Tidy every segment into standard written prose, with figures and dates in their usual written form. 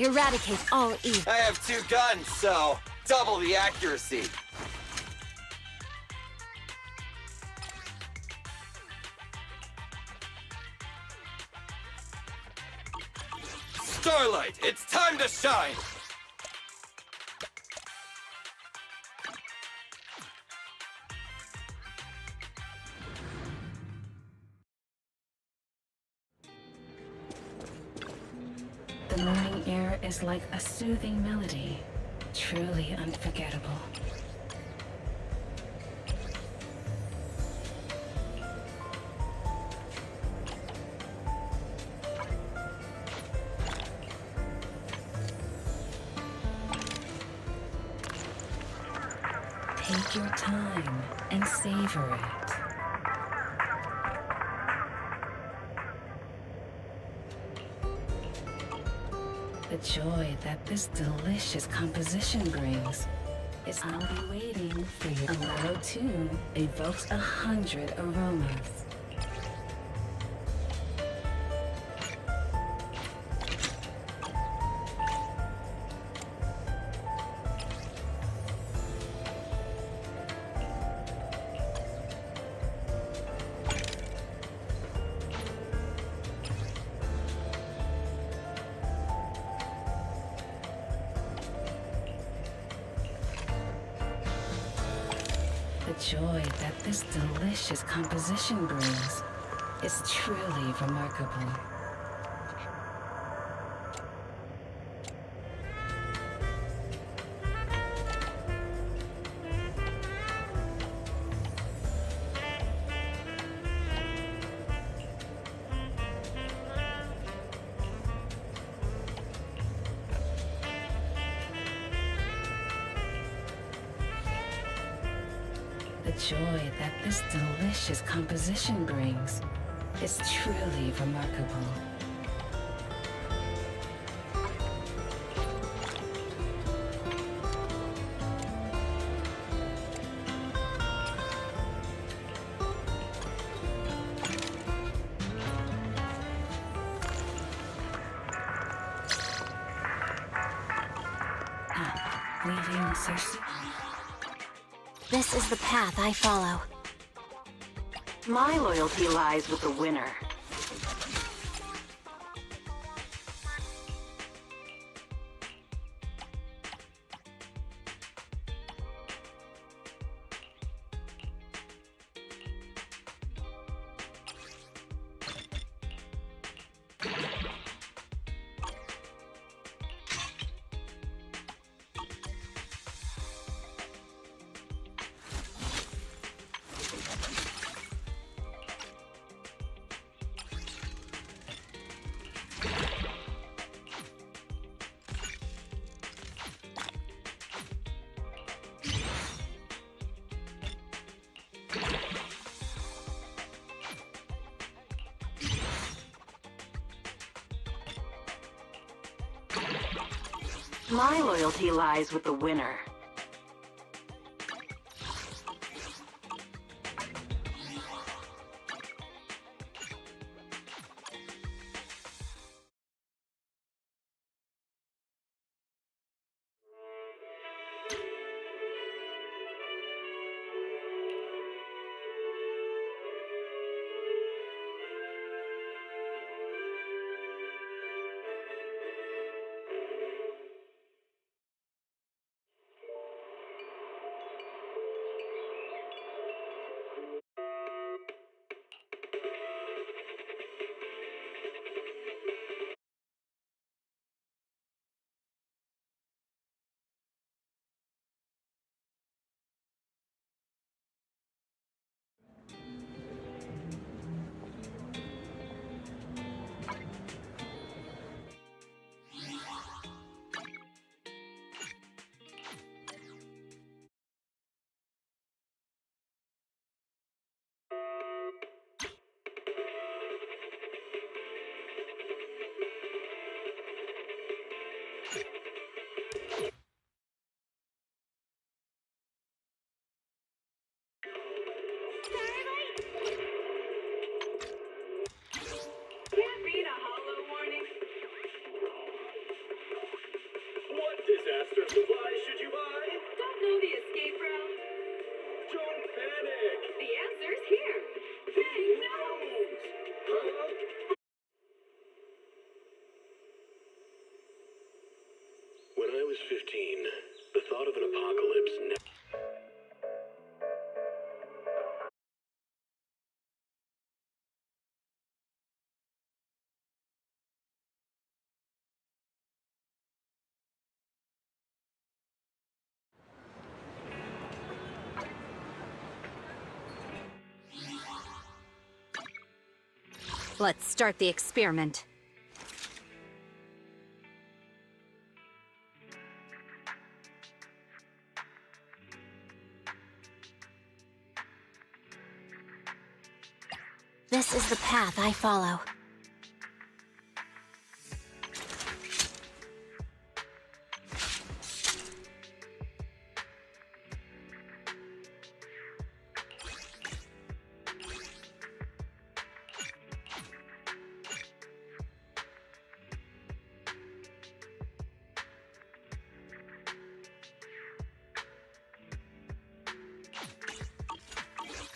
Eradicate all evil. I have 2 guns, so double the accuracy. Starlight, it's time to shine! The morning air is like a soothing melody, truly unforgettable. Take your time and savor it. The joy that this delicious composition brings is I'll be waiting for you. A mellow tune evokes 100 aromas. The joy that this delicious composition brings is truly remarkable. The joy that this delicious composition brings is truly remarkable. Leaving Sussy. This is the path I follow. My loyalty lies with the winner. My loyalty lies with the winner. What supplies should you buy? Don't know the escape route. Don't panic. The answer's here. Big nose. Huh? When I was 15, the thought of an apocalypse Let's start the experiment. This is the path I follow.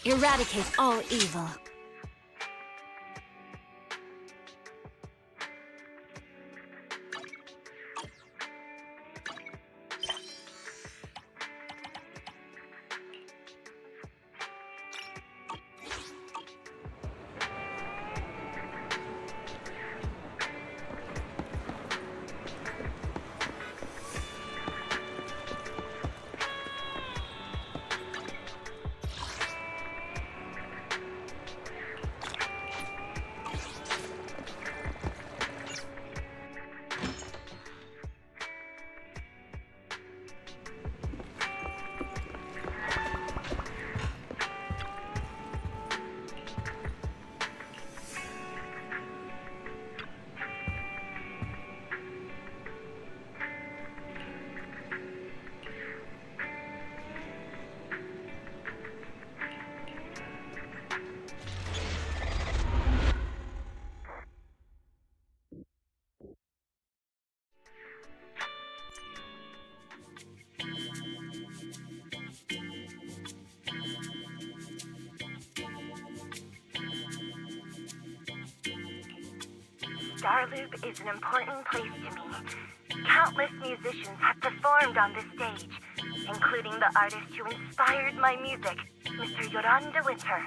Eradicate all evil. Starloop is an important place to me. Countless musicians have performed on this stage, including the artist who inspired my music, Mr. Yoran de Winter.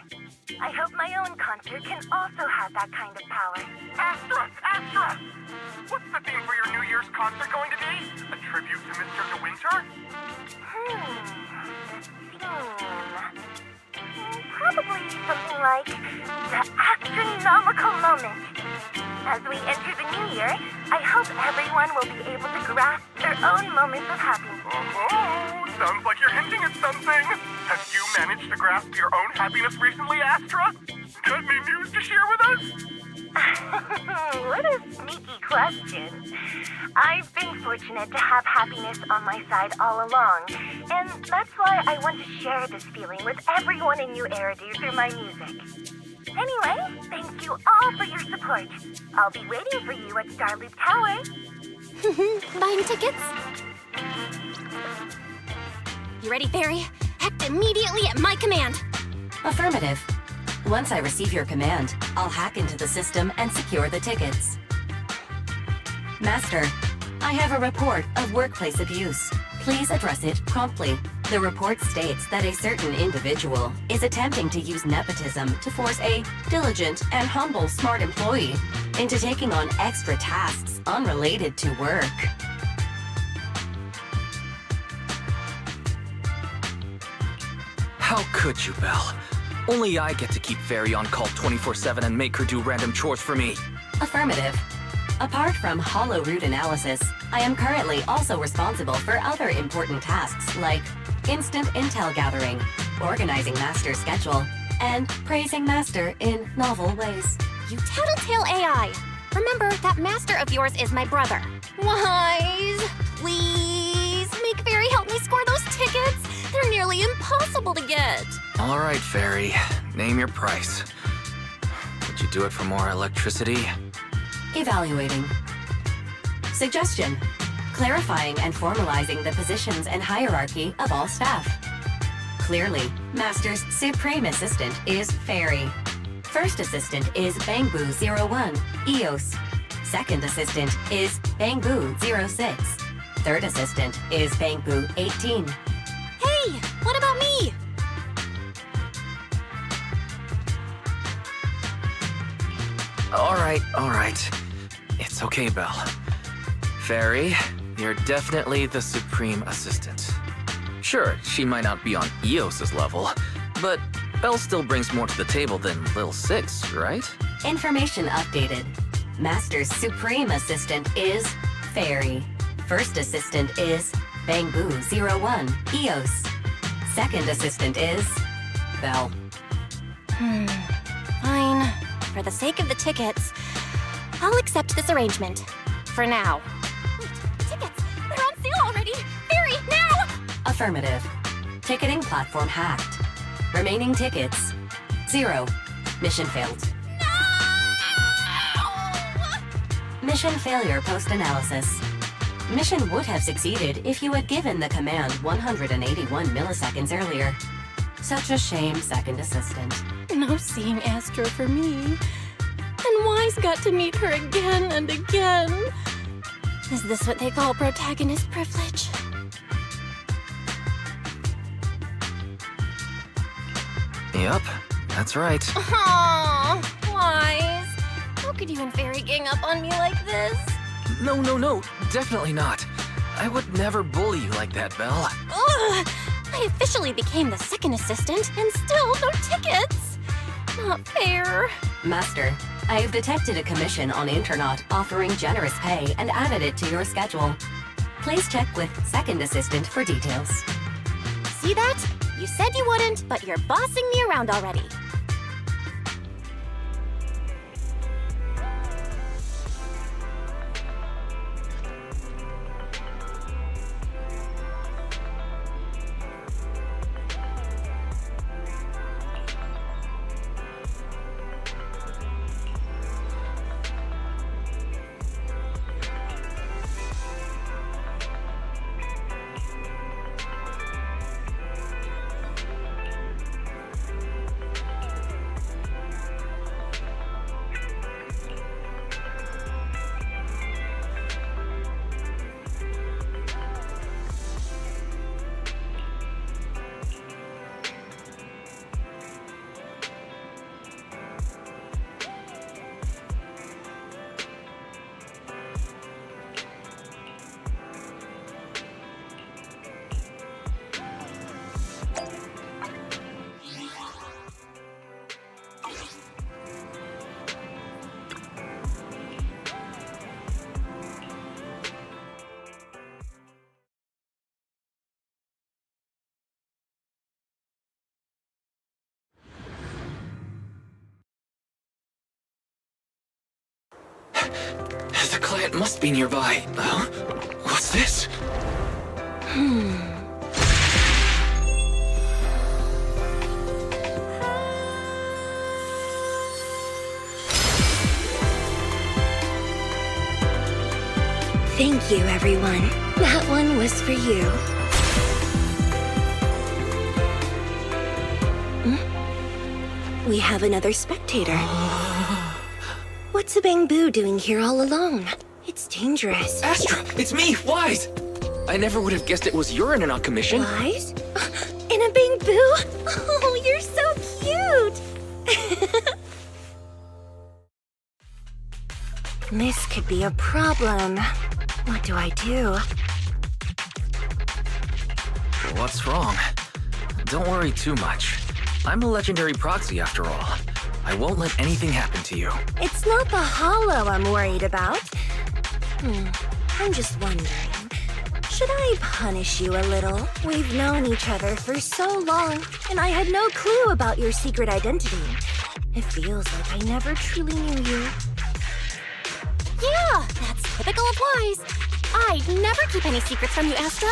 I hope my own concert can also have that kind of power. Astra! Astra! What's the theme for your New Year's concert going to be? A tribute to Mr. De Winter? Probably something like the astronomical moment. As we enter the new year, I hope everyone will be able to grasp their own moments of happiness. Oh, sounds like you're hinting at something. Have you managed to grasp your own happiness recently, Astra? Got any news to share with us? What a sneaky question. I've been fortunate to have happiness on my side all along, and that's why I want to share this feeling with everyone in New Eridu through my music. Anyway, thank you all for your support. I'll be waiting for you at Starloop Tower. Buying tickets? You ready, Fairy? Act immediately at my command. Affirmative. Once I receive your command, I'll hack into the system and secure the tickets. Master, I have a report of workplace abuse. Please address it promptly. The report states that a certain individual is attempting to use nepotism to force a diligent and humble smart employee into taking on extra tasks unrelated to work. How could you, Belle? Only I get to keep Fairy on call 24/7 and make her do random chores for me. Affirmative. Apart from hollow root analysis, I am currently also responsible for other important tasks like instant intel gathering, organizing Master's schedule, and praising Master in novel ways. You tattletale AI! Remember, that master of yours is my brother. Wise! Please, make Fairy help me score those tickets! They're nearly impossible to get! All right, Fairy. Name your price. Would you do it for more electricity? Evaluating. Suggestion. clarifying and formalizing the positions and hierarchy of all staff. Clearly, Master's Supreme Assistant is Fairy. First Assistant is Bangbu01, EOS. Second Assistant is Bangbu06. Third Assistant is Bangbu18. Hey, what about me? All right. It's okay, Belle. Fairy, you're definitely the Supreme Assistant. Sure, she might not be on EOS's level, but Belle still brings more to the table than Lil Six, right? Information updated. Master's Supreme Assistant is Fairy. First Assistant is Bangbu01, EOS. Second Assistant is Belle. Fine. For the sake of the tickets, I'll accept this arrangement. For now. Wait, tickets! They're on sale already! Fairy, now! Affirmative. Ticketing platform hacked. Remaining tickets 0. Mission failed. No! Mission failure post-analysis. Mission would have succeeded if you had given the command 181 milliseconds earlier. Such a shame, Second Assistant. No seeing Astra for me. And Wise got to meet her again and again. Is this what they call protagonist privilege? Yep, that's right. Aww, Wise. How could you and Fairy gang up on me like this? No, definitely not. I would never bully you like that, Belle. Ugh! I officially became the second assistant and still no tickets. Not fair. Master, I have detected a commission on Internet offering generous pay and added it to your schedule. Please check with Second Assistant for details. See that? You said you wouldn't, but you're bossing me around already. The client must be nearby. Huh? What's this? Thank you, everyone. That one was for you. We have another spectator. What's a Bangbu doing here all alone? It's dangerous. Astra, it's me, Wise! I never would have guessed it was urine on commission. Wise? In a Bangbu? Oh, you're so cute! This could be a problem. What do I do? What's wrong? Don't worry too much. I'm a legendary proxy after all. I won't let anything happen to you. It's not the hollow I'm worried about. I'm just wondering, should I punish you a little? We've known each other for so long, and I had no clue about your secret identity. It feels like I never truly knew you. Yeah, that's typical of Wise. I'd never keep any secrets from you, Astra.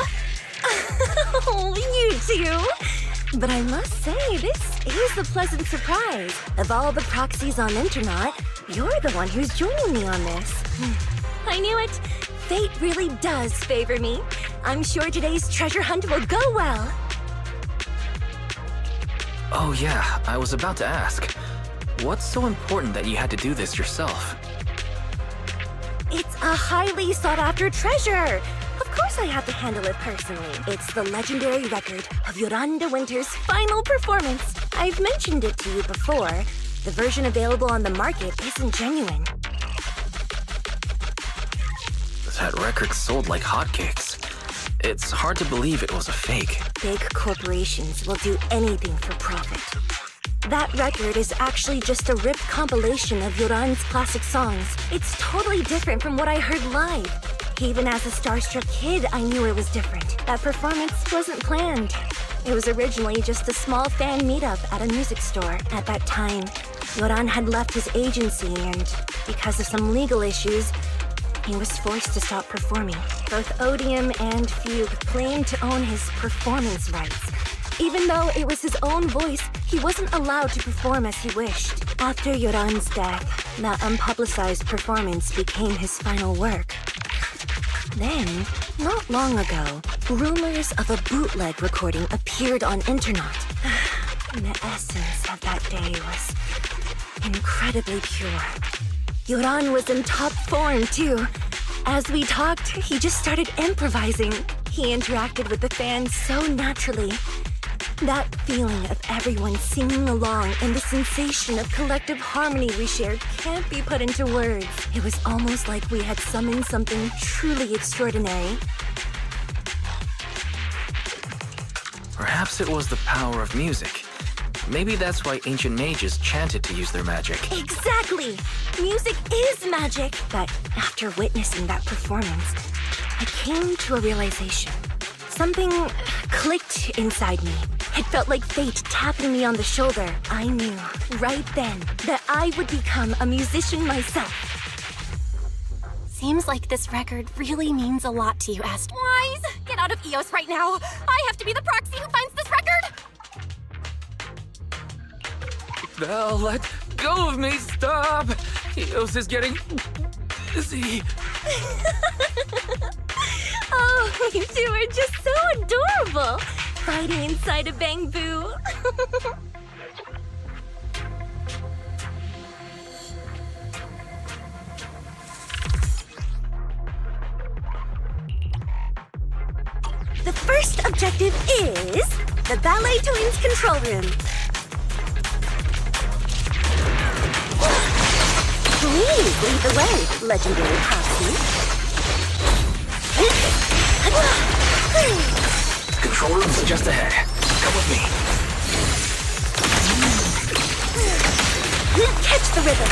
Oh, you do? But I must say, this is a pleasant surprise. Of all the proxies on Internet, you're the one who's joining me on this. I knew it. Fate really does favor me. I'm sure today's treasure hunt will go well. Oh yeah, I was about to ask. What's so important that you had to do this yourself? It's a highly sought-after treasure. Of course I have to handle it personally. It's the legendary record of Yolanda Winter's final performance. I've mentioned it to you before. The version available on the market isn't genuine. That record sold like hotcakes. It's hard to believe it was a fake. Big corporations will do anything for profit. That record is actually just a ripped compilation of Yoran's classic songs. It's totally different from what I heard live. Even as a starstruck kid, I knew it was different. That performance wasn't planned. It was originally just a small fan meetup at a music store. At that time, Yoran had left his agency and, because of some legal issues, he was forced to stop performing. Both Odium and Fugue claimed to own his performance rights. Even though it was his own voice, he wasn't allowed to perform as he wished. After Yoran's death, that unpublicized performance became his final work. Then, not long ago, rumors of a bootleg recording appeared on internet. The essence of that day was incredibly pure. Yoran was in top form, too. As we talked, he just started improvising. He interacted with the fans so naturally. That feeling of everyone singing along and the sensation of collective harmony we shared can't be put into words. It was almost like we had summoned something truly extraordinary. Perhaps it was the power of music. Maybe that's why ancient mages chanted to use their magic. Exactly! Music is magic! But after witnessing that performance, I came to a realization. Something clicked inside me. It felt like fate tapping me on the shoulder. I knew, right then, that I would become a musician myself. Seems like this record really means a lot to you, Ast. Wise! Get out of EOS right now! I have to be the proxy who finds this record! Belle, let go of me! Stop! Eos is getting busy. Oh, you two are just so adorable! Fighting inside a bamboo. The first objective is the Ballet Twins control room. Please lead the way, legendary Popsy. Control room's just ahead. Come with me. Catch the rhythm.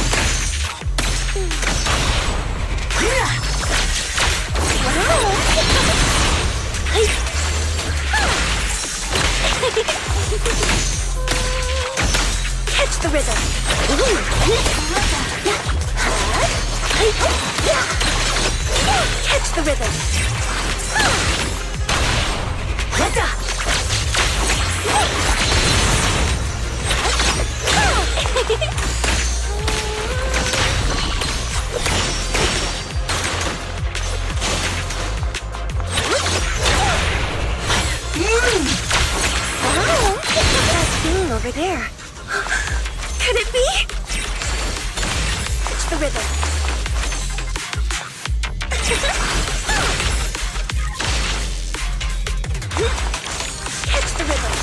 Wow. Catch the rhythm. Catch the rhythm. Wow, that thing over there. Could it be? Catch the rhythm. Catch the rhythm.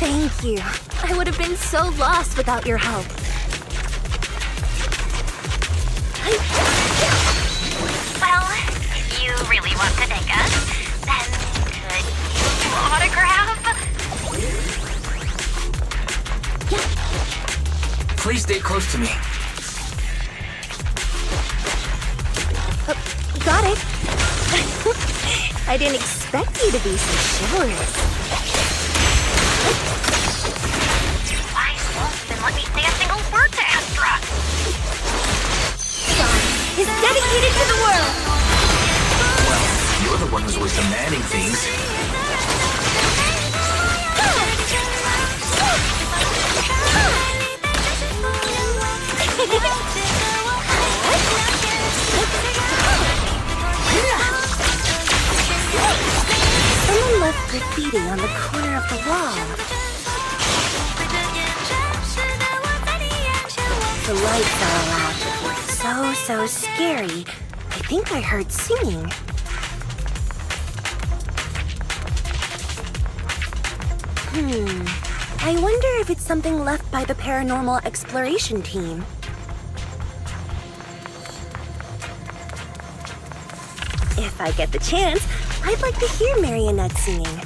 Thank you. I would have been so lost without your help. Well, stay close to me. Got it. I didn't expect you to be so chivalrous. Wise won't even let me say a single word to Astra. Is dedicated to the world. Well, you're the one who's always demanding things. Someone left graffiti on the corner of the wall. The lights are all out. So scary. I think I heard singing. I wonder if it's something left by the paranormal exploration team. If I get the chance, I'd like to hear Marionette singing.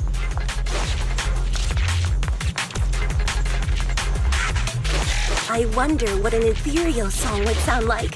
I wonder what an ethereal song would sound like.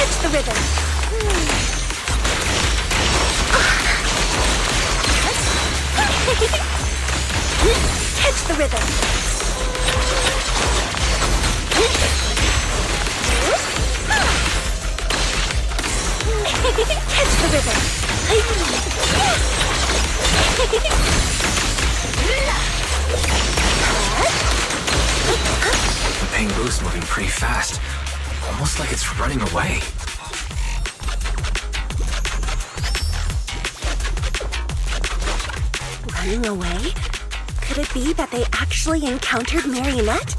Catch the rhythm. Catch the rhythm. Catch the rhythm. The Pingu's moving pretty fast. Almost like it's running away. Running away? Could it be that they actually encountered Marionette?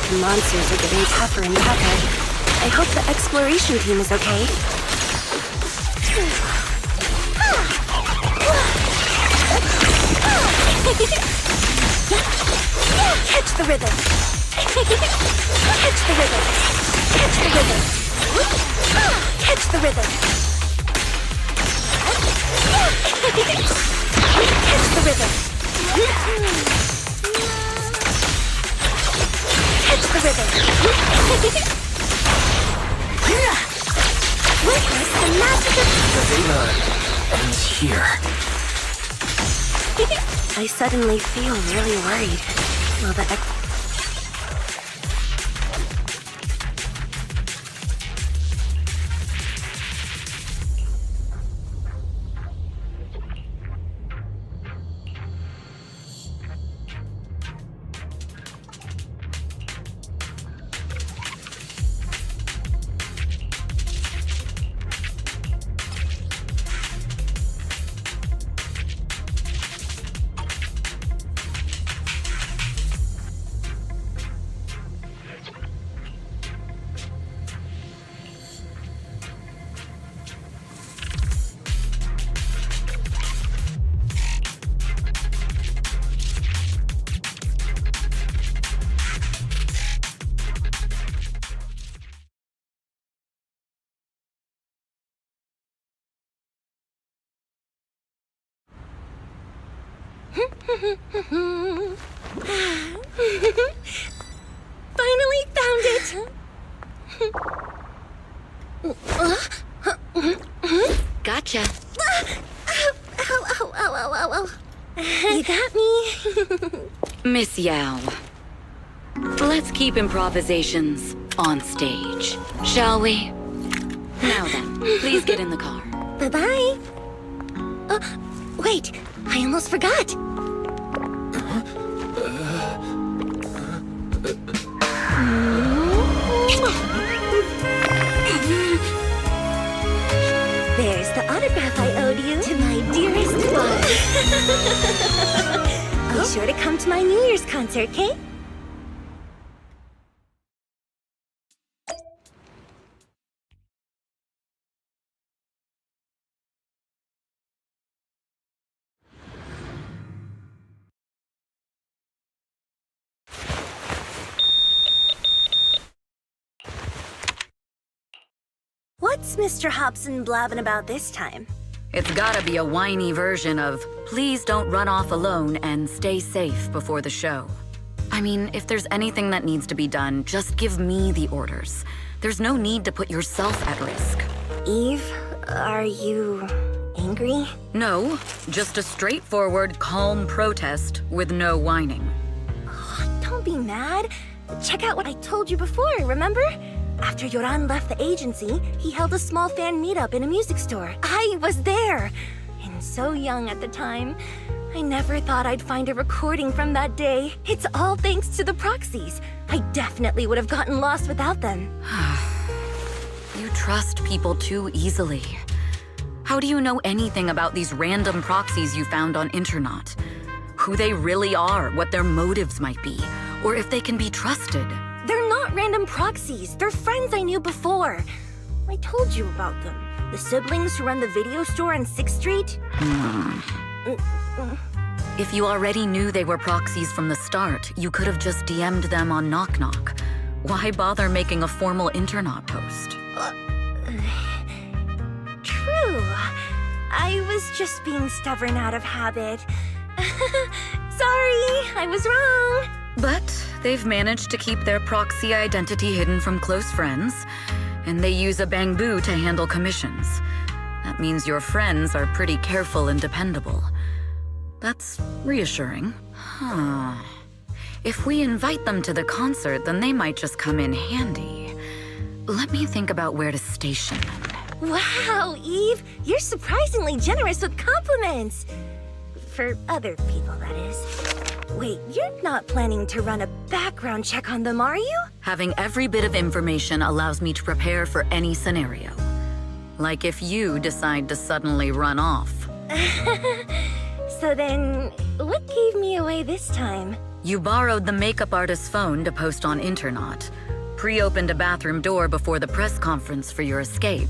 The monsters are getting tougher and tougher. I hope the exploration team is okay. Catch the rhythm. Catch the rhythm. Catch the rhythm. Catch the rhythm. Catch the rhythm. Catch the rhythm. Witness the magic of... The data ends here. I suddenly feel really worried. Will the Finally found it! Gotcha. Ow. You got me. Miss Yao. Let's keep improvisations on stage, shall we? Now then, please get in the car. Bye-bye. Wait, I almost forgot. There's the autograph I owed you to my dearest love. Be sure to come to my New Year's concert, okay? What's Mr. Hobson blabbing about this time? It's gotta be a whiny version of, please don't run off alone and stay safe before the show. I mean, if there's anything that needs to be done, just give me the orders. There's no need to put yourself at risk. Eve, are you angry? No, just a straightforward, calm protest with no whining. Oh, don't be mad. Check out what I told you before, remember? After Yoran left the agency, he held a small fan meetup in a music store. I was there! And so young at the time. I never thought I'd find a recording from that day. It's all thanks to the proxies. I definitely would have gotten lost without them. You trust people too easily. How do you know anything about these random proxies you found on Internet? Who they really are, what their motives might be, or if they can be trusted? They're not random proxies. They're friends I knew before. I told you about them. The siblings who run the video store on 6th Street. If you already knew they were proxies from the start, you could have just DM'd them on Knock Knock. Why bother making a formal internet post? True. I was just being stubborn out of habit. Sorry, I was wrong. But they've managed to keep their proxy identity hidden from close friends, and they use a bamboo to handle commissions. That means your friends are pretty careful and dependable. That's reassuring. If we invite them to the concert, then they might just come in handy. Let me think about where to station them. Wow, Eve, you're surprisingly generous with compliments. For other people, that is. Wait, you're not planning to run a background check on them, are you? Having every bit of information allows me to prepare for any scenario. Like if you decide to suddenly run off. So then, what gave me away this time? You borrowed the makeup artist's phone to post on Internet. Pre-opened a bathroom door before the press conference for your escape.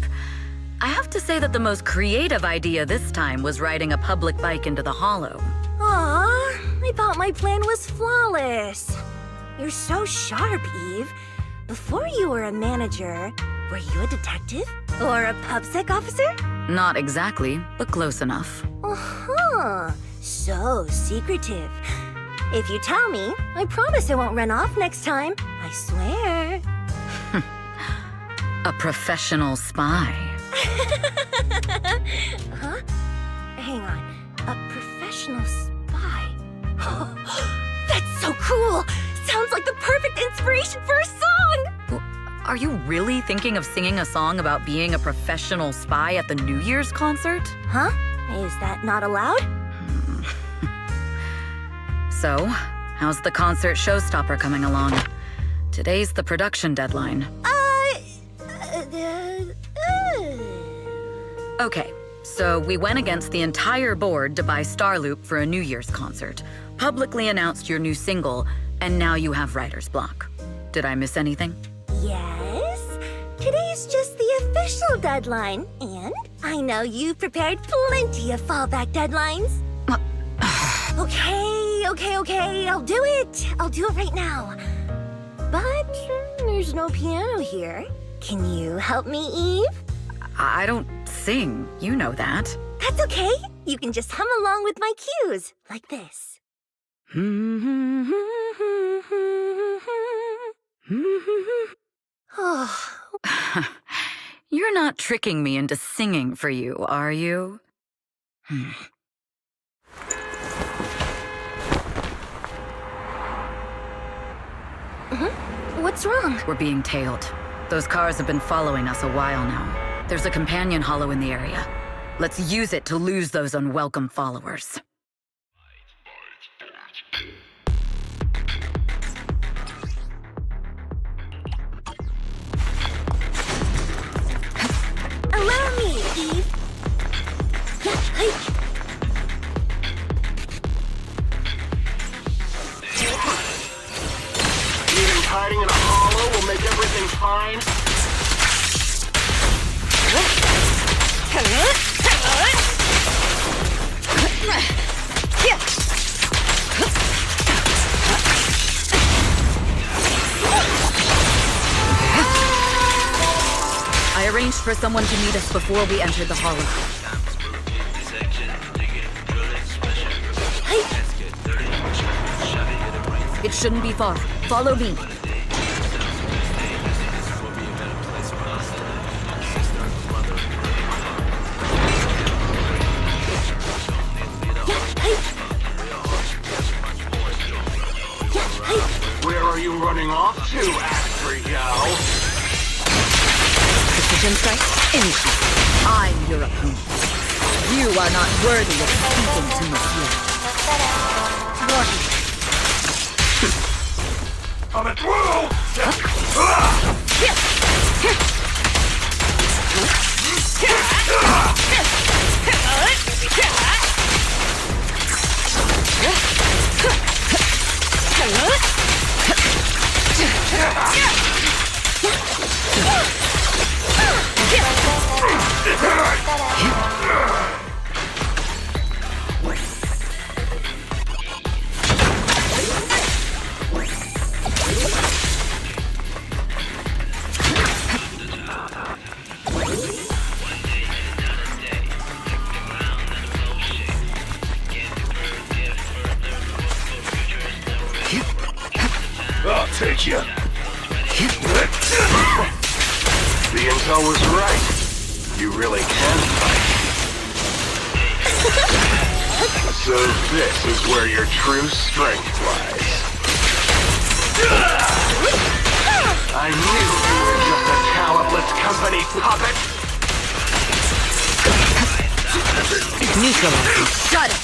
I have to say that the most creative idea this time was riding a public bike into the hollow. Aw, I thought my plan was flawless. You're so sharp, Eve. Before you were a manager, were you a detective? Or a PubSec officer? Not exactly, but close enough. Uh-huh. So secretive. If you tell me, I promise I won't run off next time. I swear. A professional spy. Huh? Hang on. A professional spy? That's so cool! Sounds like the perfect inspiration for a song! Are you really thinking of singing a song about being a professional spy at the New Year's concert? Huh? Is that not allowed? So, how's the concert showstopper coming along? Today's the production deadline. Okay, so we went against the entire board to buy Starloop for a New Year's concert, publicly announced your new single, and now you have writer's block. Did I miss anything? Yes. Today's just the official deadline, and I know you've prepared plenty of fallback deadlines. Okay, I'll do it. I'll do it right now. But there's no piano here. Can you help me, Eve? I don't sing, you know that. That's okay. You can just hum along with my cues, like this. You're not tricking me into singing for you, are you? What's wrong? We're being tailed. Those cars have been following us a while now. There's a companion hollow in the area. Let's use it to lose those unwelcome followers. Allow me, Eve. You think hiding in a hollow will make everything fine? I arranged for someone to meet us before we entered the hollow. It shouldn't be far. Follow me. Where are you running off to, Astro? Precision strike? Initiate. I'm your opponent. You are not worthy of speaking to Monsieur. Warning. I'm at will! I'll take you. The intel was right. You really can fight. So this is where your true strength lies. I knew you were just a talentless company puppet. Neutralize. Got it.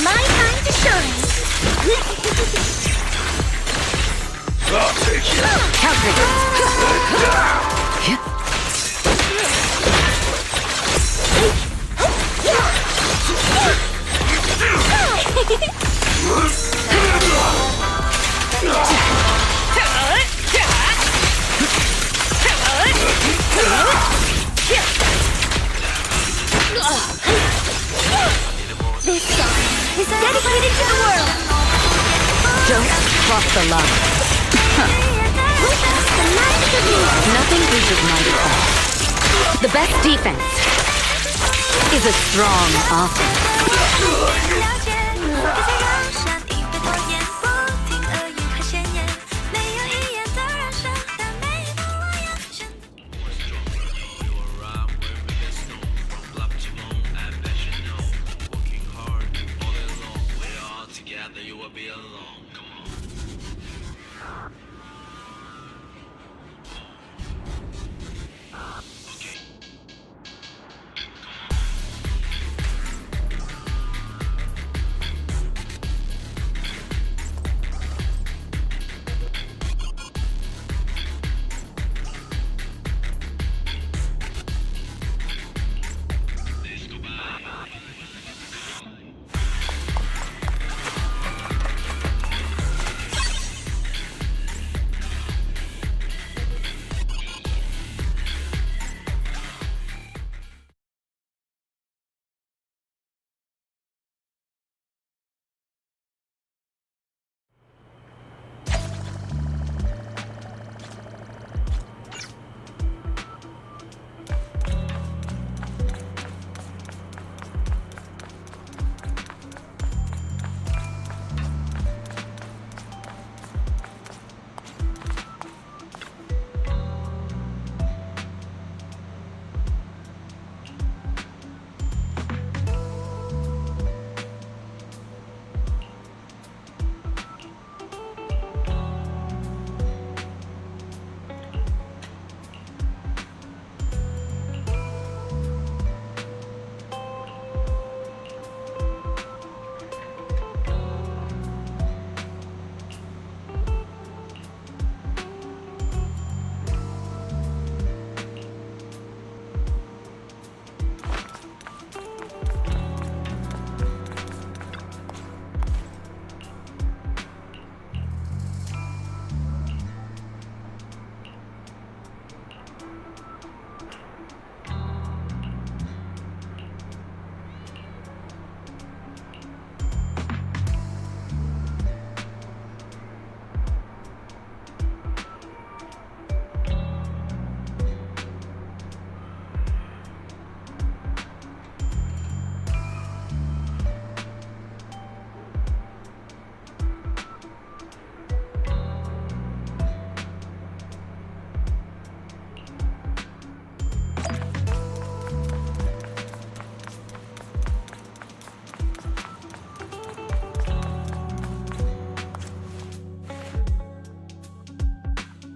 My time to shine. I'll take you. Counter. This song is dedicated to the world. Don't cross the line. Witness the magic of music. Nothing reaches my defense. The best defense is a strong offense.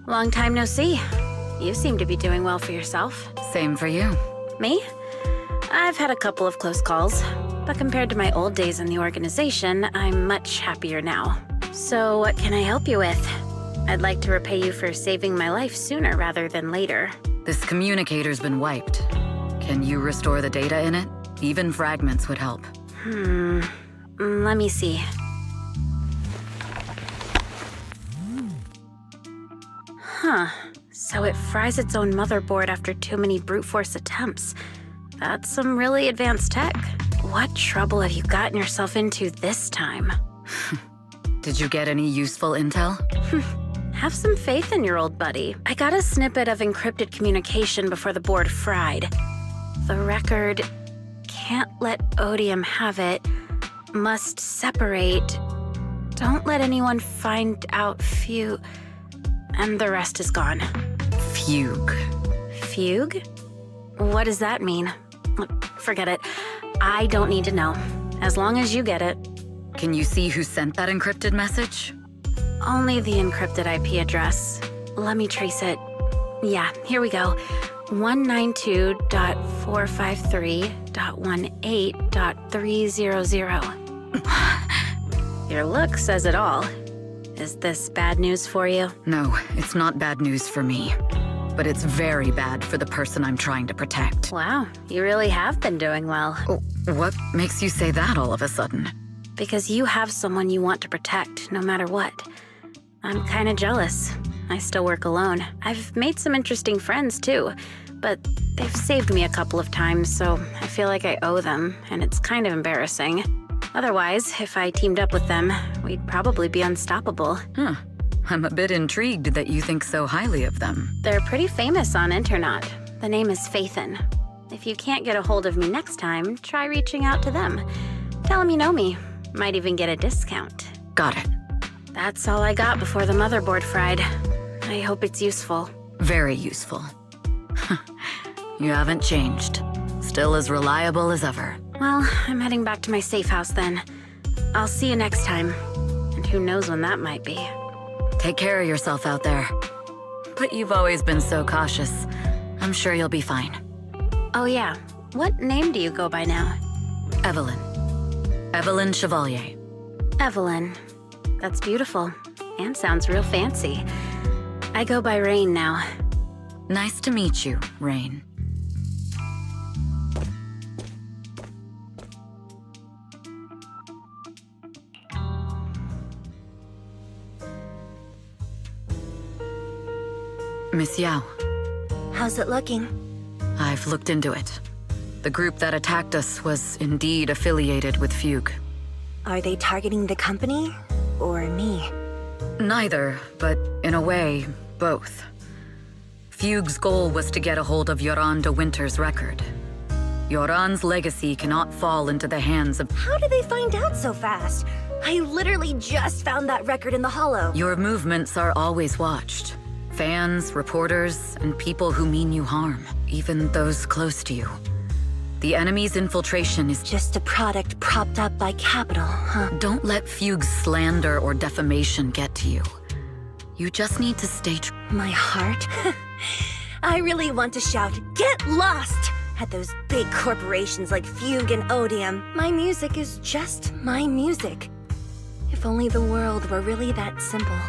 Long time no see. You seem to be doing well for yourself. Same for you. Me? I've had a couple of close calls, but compared to my old days in the organization, I'm much happier now. So what can I help you with? I'd like to repay you for saving my life sooner rather than later. This communicator's been wiped. Can you restore the data in it? Even fragments would help. Let me see. Huh. So it fries its own motherboard after too many brute force attempts. That's some really advanced tech. What trouble have you gotten yourself into this time? Did you get any useful intel? Have some faith in your old buddy. I got a snippet of encrypted communication before the board fried. The record, can't let Odium have it, must separate, don't let anyone find out and the rest is gone. Fugue. Fugue? What does that mean? Forget it. I don't need to know. As long as you get it. Can you see who sent that encrypted message? Only the encrypted IP address. Let me trace it. Yeah, here we go. 192.453.18.300. Your look says it all. Is this bad news for you? No, it's not bad news for me. But it's very bad for the person I'm trying to protect. Wow, you really have been doing well. Oh, what makes you say that all of a sudden? Because you have someone you want to protect, no matter what. I'm kinda jealous. I still work alone. I've made some interesting friends, too. But they've saved me a couple of times, so I feel like I owe them, and it's kind of embarrassing. Otherwise, if I teamed up with them, we'd probably be unstoppable. Huh. I'm a bit intrigued that you think so highly of them. They're pretty famous on Internet. The name is Phaethon. If you can't get a hold of me next time, try reaching out to them. Tell them you know me. Might even get a discount. Got it. That's all I got before the motherboard fried. I hope it's useful. Very useful. You haven't changed. Still as reliable as ever. Well, I'm heading back to my safe house then. I'll see you next time. And who knows when that might be. Take care of yourself out there. But you've always been so cautious. I'm sure you'll be fine. Oh yeah, what name do you go by now? Evelyn. Evelyn Chevalier. Evelyn. That's beautiful. And sounds real fancy. I go by Rain now. Nice to meet you, Rain. Miss Yao. How's it looking? I've looked into it. The group that attacked us was indeed affiliated with Fugue. Are they targeting the company or me? Neither, but in a way, both. Fugue's goal was to get a hold of Yoran de Winter's record. Yoran's legacy cannot fall into the hands of— How did they find out so fast? I literally just found that record in the hollow. Your movements are always watched. Fans, reporters, and people who mean you harm. Even those close to you. The enemy's infiltration is just a product propped up by capital, huh? Don't let Fugue's slander or defamation get to you. You just need to stay true. My heart? I really want to shout, "Get lost!" at those big corporations like Fugue and Odium. My music is just my music. If only the world were really that simple.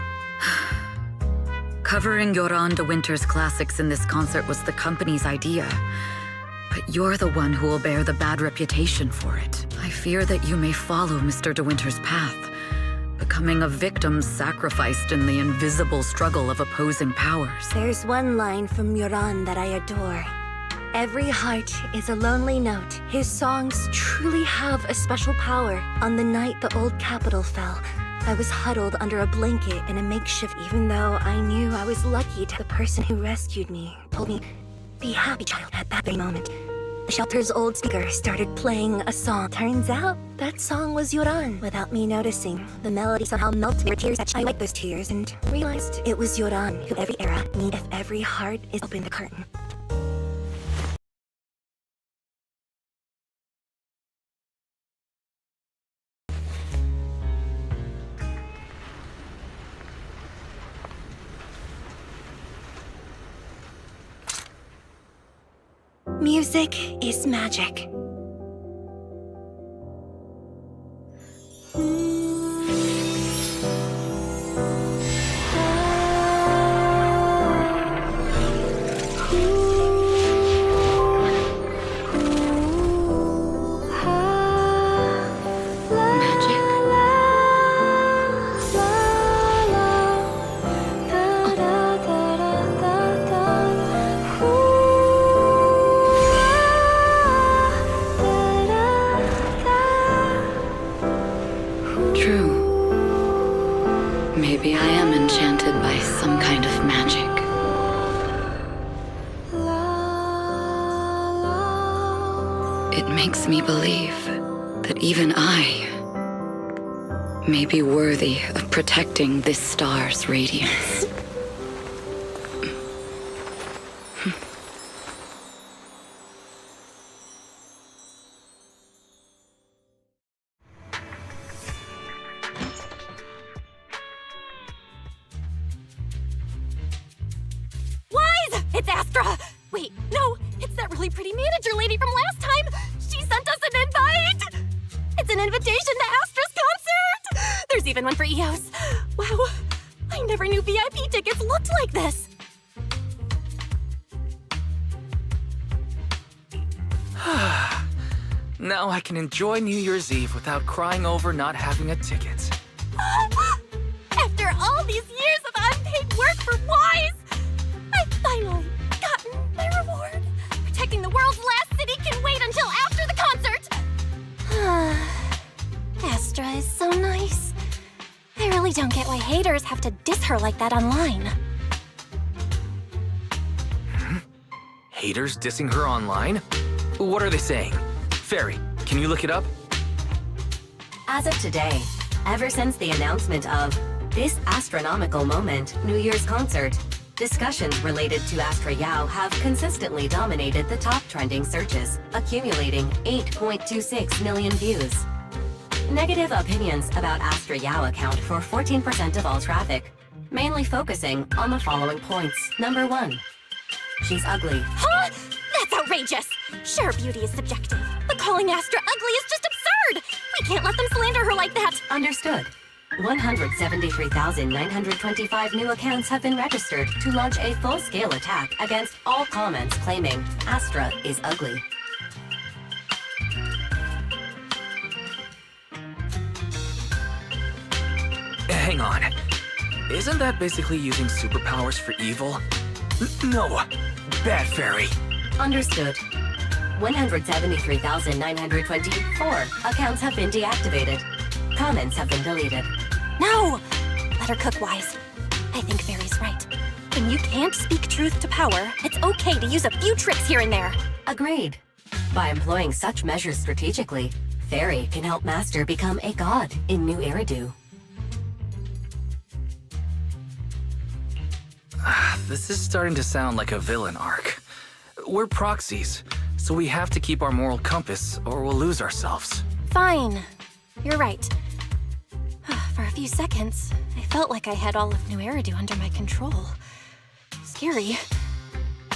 Covering Yoran de Winter's classics in this concert was the company's idea. But you're the one who will bear the bad reputation for it. I fear that you may follow Mr. de Winter's path, becoming a victim sacrificed in the invisible struggle of opposing powers. There's one line from Yoran that I adore. Every heart is a lonely note. His songs truly have a special power. On the night the old capital fell, I was huddled under a blanket in a makeshift, even though I knew I was lucky. The person who rescued me told me, "Be happy, child." At that very moment, the shelter's old speaker started playing a song. Turns out, that song was Yoran. Without me noticing, the melody somehow melted my tears. I wiped those tears and realized it was Yoran who every era needs. If every heart is open the curtain. Music is magic. Maybe I am enchanted by some kind of magic. It makes me believe that even I may be worthy of protecting this star's radiance. It's Astra! Wait, no, it's that really pretty manager lady from last time! She sent us an invite! It's an invitation to Astra's concert! There's even one for EOS. Wow, I never knew VIP tickets looked like this! Now I can enjoy New Year's Eve without crying over not having a ticket. After all these years of unpaid work for Wise, I've finally gotten my reward. Protecting the world's last city can wait until after the concert. Astra is so nice. I really don't get why haters have to diss her like that online. Haters dissing her online? What are they saying? Fairy, can you look it up? As of today, ever since the announcement of this astronomical moment, New Year's concert, discussions related to Astra Yao have consistently dominated the top trending searches, accumulating 8.26 million views. Negative opinions about Astra Yao account for 14% of all traffic, mainly focusing on the following points. Number 1. She's ugly. Huh? That's outrageous! Sure, beauty is subjective, but calling Astra ugly is just absurd! We can't let them slander her like that! Understood. 173,925 new accounts have been registered to launch a full-scale attack against all comments claiming Astra is ugly. Hang on. Isn't that basically using superpowers for evil? No! Bad Fairy! Understood. 173,924 accounts have been deactivated. Comments have been deleted. No! Let her cook, Wise. I think Fairy's right. When you can't speak truth to power, it's okay to use a few tricks here and there. Agreed. By employing such measures strategically, Fairy can help Master become a god in New Eridu. This is starting to sound like a villain arc. We're proxies, so we have to keep our moral compass or we'll lose ourselves. Fine. You're right. For a few seconds, I felt like I had all of New Eridu under my control. Scary.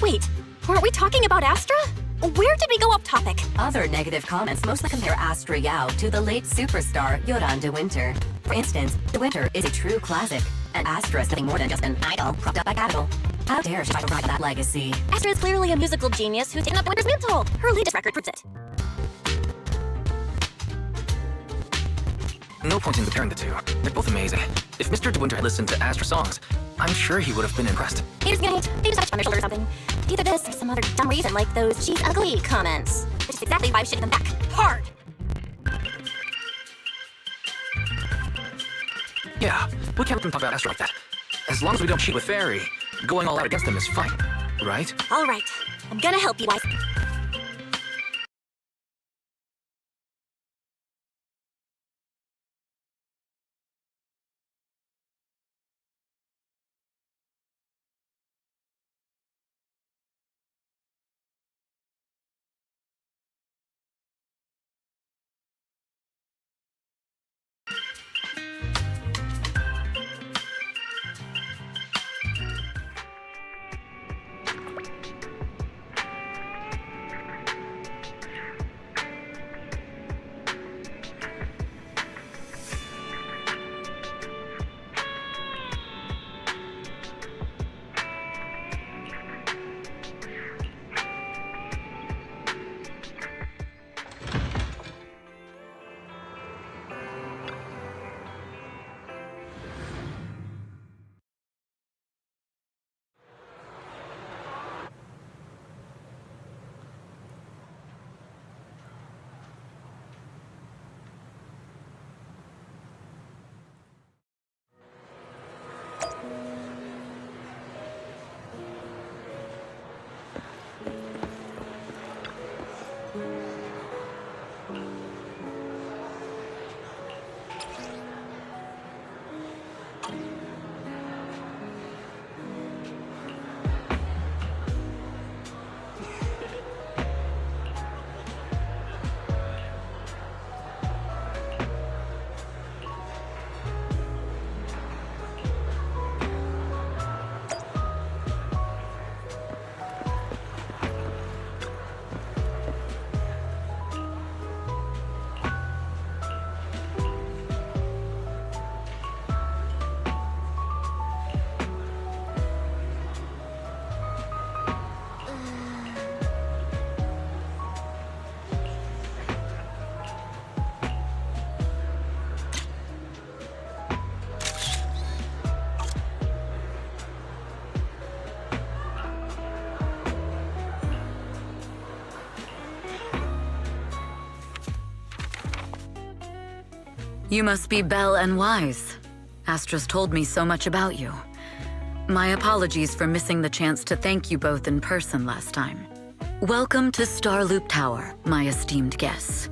Wait, weren't we talking about Astra? Where did we go off topic? Other negative comments mostly compare Astra Yao to the late superstar Yoran de Winter. For instance, De Winter is a true classic, and Astra is nothing more than just an idol propped up by capital. How dare she try to ride that legacy? Astra is clearly a musical genius who's taken up De Winter's mantle. Her latest record proves it. No point in comparing the two. They're both amazing. If Mr. De Winter had listened to Astra songs, I'm sure he would have been impressed. Haters gonna hate. They just touch on their shoulder or something. Either this or some other dumb reason like those she's ugly comments. Which is exactly why I've shitted them back. Hard! Yeah, we can't let them talk about Astra like that. As long as we don't cheat with Fairy, going all out against them is fine, right? All right. I'm gonna help you, Wise. You must be Belle and Wise. Astra's told me so much about you. My apologies for missing the chance to thank you both in person last time. Welcome to Starloop Tower, my esteemed guests.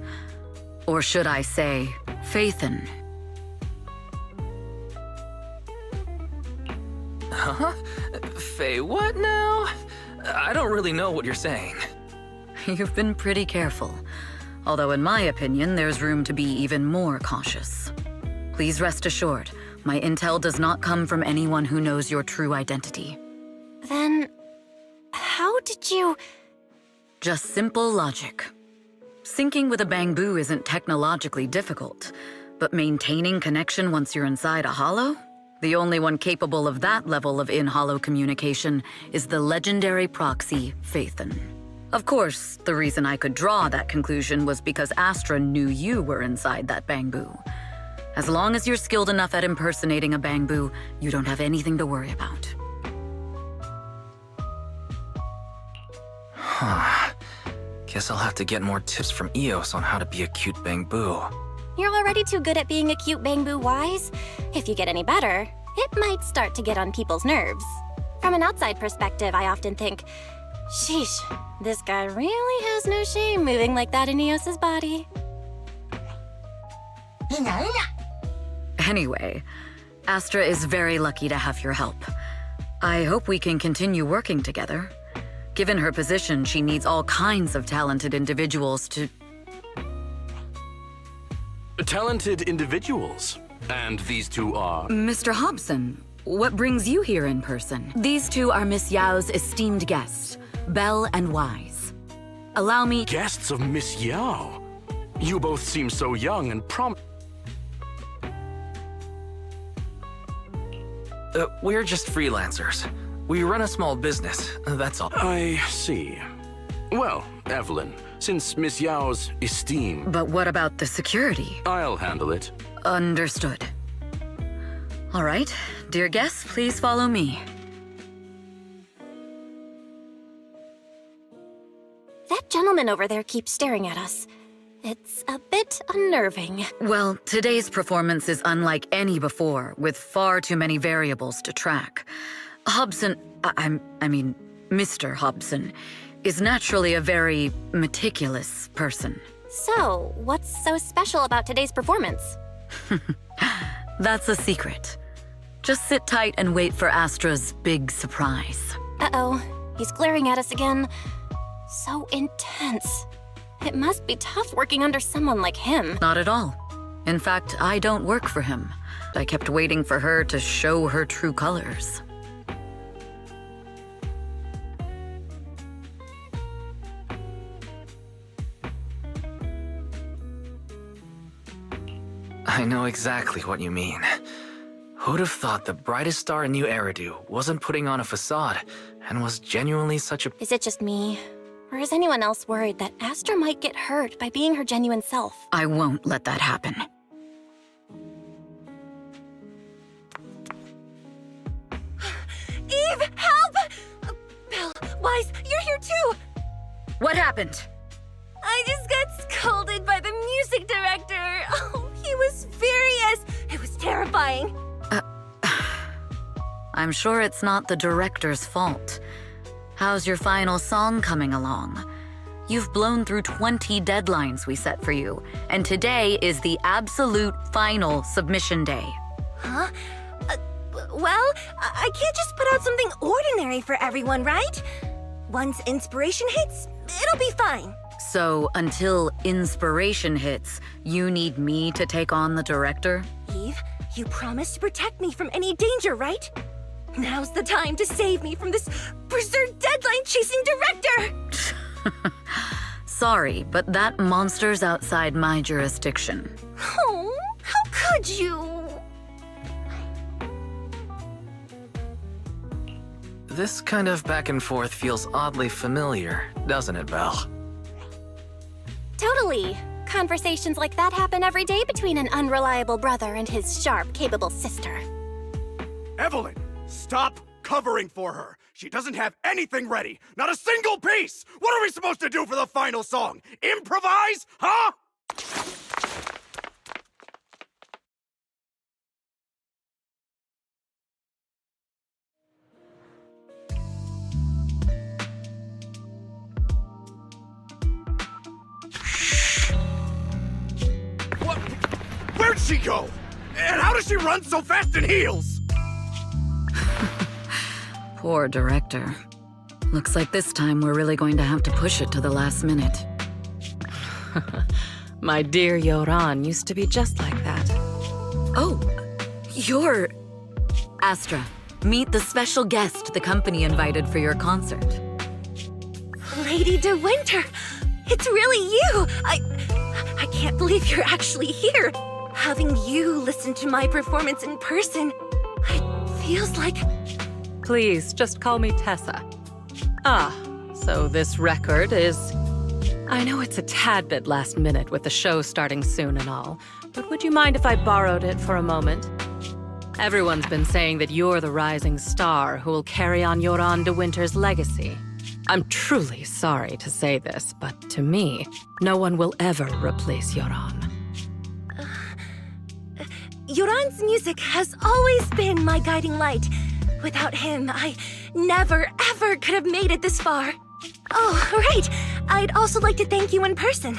Or should I say, Phaethon. Huh? Faye, what now? I don't really know what you're saying. You've been pretty careful. Although in my opinion, there's room to be even more cautious. Please rest assured, my intel does not come from anyone who knows your true identity. Then, how did you... Just simple logic. Syncing with a bamboo isn't technologically difficult, but maintaining connection once you're inside a hollow? The only one capable of that level of in-hollow communication is the legendary proxy, Phaethon. Of course, the reason I could draw that conclusion was because Astra knew you were inside that bamboo. As long as you're skilled enough at impersonating a bamboo, you don't have anything to worry about. Huh. Guess I'll have to get more tips from Eos on how to be a cute bamboo. You're already too good at being a cute bamboo, Wise. If you get any better, it might start to get on people's nerves. From an outside perspective, I often think, sheesh, this guy really has no shame moving like that in Eos's body. Anyway, Astra is very lucky to have your help. I hope we can continue working together. Given her position, she needs all kinds of talented individuals to... Talented individuals? And these two are? Mr. Hobson, what brings you here in person? These two are Miss Yao's esteemed guests, Belle and Wise. Allow me... Guests of Miss Yao? You both seem so young and We're just freelancers. We run a small business, that's all. I see. Well, Evelyn, since Miss Yao's esteem... But what about the security? I'll handle it. Understood. All right, dear guests, please follow me. That gentleman over there keeps staring at us. It's a bit unnerving. Well, today's performance is unlike any before, with far too many variables to track. Hobson, I mean, Mr. Hobson, is naturally a very meticulous person. So, what's so special about today's performance? That's a secret. Just sit tight and wait for Astra's big surprise. Uh-oh, he's glaring at us again. So intense. It must be tough working under someone like him. Not at all. In fact, I don't work for him. I kept waiting for her to show her true colors. I know exactly what you mean. Who'd have thought the brightest star in New Eridu wasn't putting on a facade and was genuinely such a... Is it just me? Or is anyone else worried that Astra might get hurt by being her genuine self? I won't let that happen. Eve, help! Belle, Wise, you're here too! What happened? I just got scolded by the music director. Oh, he was furious. It was terrifying. I'm sure it's not the director's fault. How's your final song coming along? You've blown through 20 deadlines we set for you, and today is the absolute final submission day. Huh? Well, I can't just put out something ordinary for everyone, right? Once inspiration hits, it'll be fine. So, until inspiration hits, you need me to take on the director? Eve, you promised to protect me from any danger, right? Now's the time to save me from this berserk deadline-chasing director! Sorry, but that monster's outside my jurisdiction. Oh, how could you? This kind of back and forth feels oddly familiar, doesn't it, Belle? Totally. Conversations like that happen every day between an unreliable brother and his sharp, capable sister. Evelyn, stop covering for her. She doesn't have anything ready. Not a single piece. What are we supposed to do for the final song? Improvise? Huh? What? Where'd she go? And how does she run so fast in heels? Poor director. Looks like this time we're really going to have to push it to the last minute. My dear Yoran used to be just like that. Oh, you're... Astra, meet the special guest the company invited for your concert. Lady De Winter, it's really you! I can't believe you're actually here. Having you listen to my performance in person, it feels like... Please, just call me Tessa. Ah, so this record is... I know it's a tad bit last minute with the show starting soon and all, but would you mind if I borrowed it for a moment? Everyone's been saying that you're the rising star who will carry on Yoran De Winter's legacy. I'm truly sorry to say this, but to me, no one will ever replace Yoran. Yoran's music has always been my guiding light. Without him, I never, ever could have made it this far. Oh, right. I'd also like to thank you in person.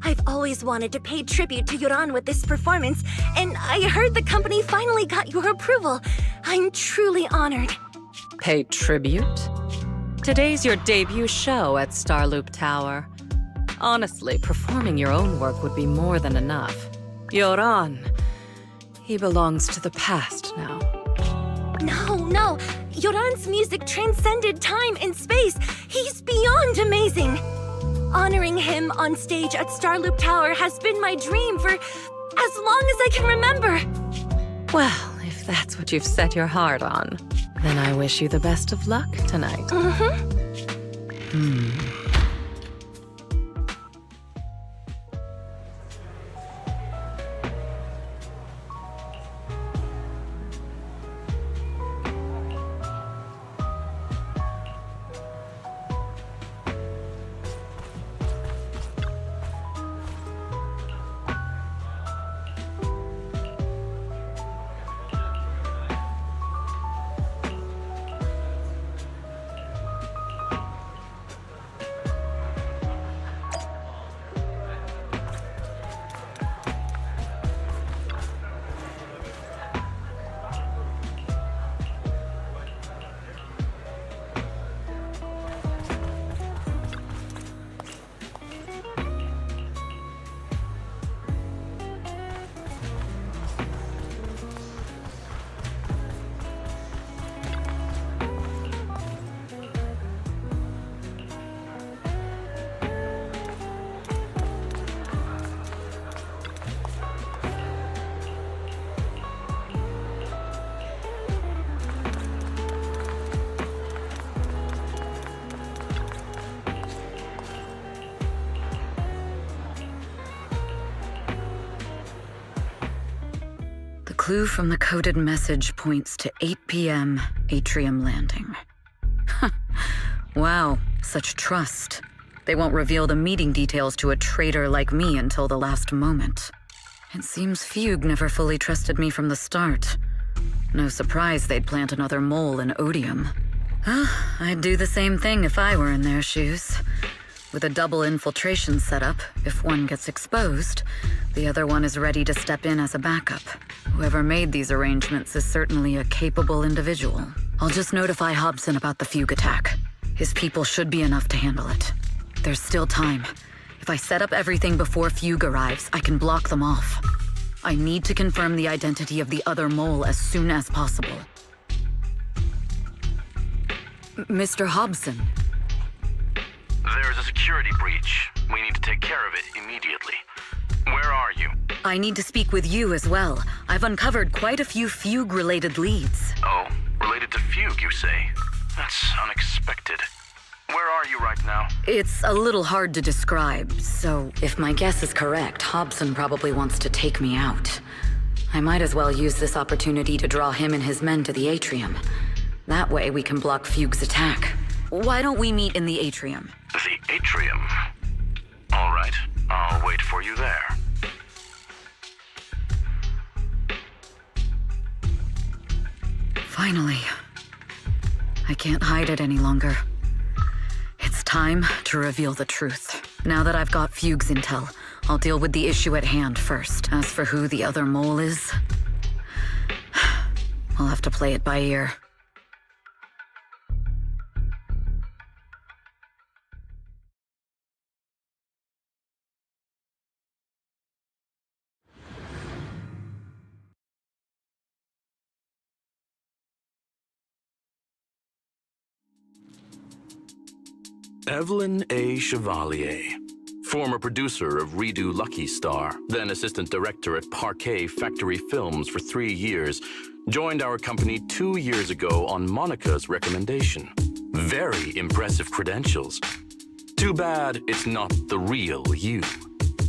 I've always wanted to pay tribute to Yoran with this performance, and I heard the company finally got your approval. I'm truly honored. Pay tribute? Today's your debut show at Starloop Tower. Honestly, performing your own work would be more than enough. Yoran, he belongs to the past now. No. Yoran's music transcended time and space. He's beyond amazing. Honoring him on stage at Starloop Tower has been my dream for as long as I can remember. Well, if that's what you've set your heart on, then I wish you the best of luck tonight. The clue from the coded message points to 8 p.m. Atrium Landing. Wow, such trust. They won't reveal the meeting details to a traitor like me until the last moment. It seems Fugue never fully trusted me from the start. No surprise they'd plant another mole in Odium. I'd do the same thing if I were in their shoes. With a double infiltration setup, if one gets exposed, the other one is ready to step in as a backup. Whoever made these arrangements is certainly a capable individual. I'll just notify Hobson about the Fugue attack. His people should be enough to handle it. There's still time. If I set up everything before Fugue arrives, I can block them off. I need to confirm the identity of the other mole as soon as possible. Mr. Hobson. There's a security breach. We need to take care of it immediately. Where are you? I need to speak with you as well. I've uncovered quite a few Fugue-related leads. Oh, related to Fugue, you say? That's unexpected. Where are you right now? It's a little hard to describe, so if my guess is correct, Hobson probably wants to take me out. I might as well use this opportunity to draw him and his men to the atrium. That way we can block Fugue's attack. Why don't we meet in the atrium? The atrium? All right, I'll wait for you there. Finally. I can't hide it any longer. It's time to reveal the truth. Now that I've got Fugue's intel, I'll deal with the issue at hand first. As for who the other mole is, I'll have to play it by ear. Evelyn A. Chevalier, former producer of Redo Lucky Star, then assistant director at Parquet Factory Films for 3 years, joined our company 2 years ago on Monica's recommendation. Very impressive credentials. Too bad it's not the real you,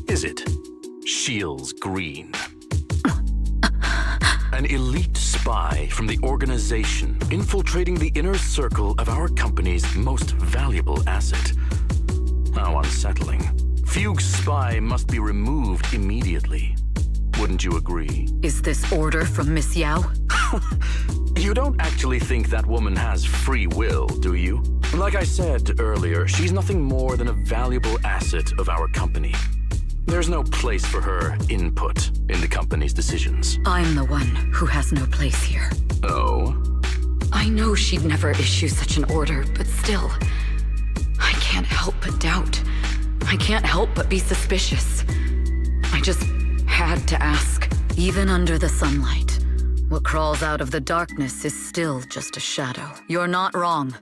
is it? Shields Green. An elite spy from the organization, infiltrating the inner circle of our company's most valuable asset. How unsettling. Fugue's spy must be removed immediately. Wouldn't you agree? Is this order from Miss Yao? You don't actually think that woman has free will, do you? Like I said earlier, she's nothing more than a valuable asset of our company. There's no place for her input in the company's decisions. I'm the one who has no place here. Oh? I know she'd never issue such an order, but still, I can't help but doubt. I can't help but be suspicious. I just had to ask. Even under the sunlight, what crawls out of the darkness is still just a shadow. You're not wrong.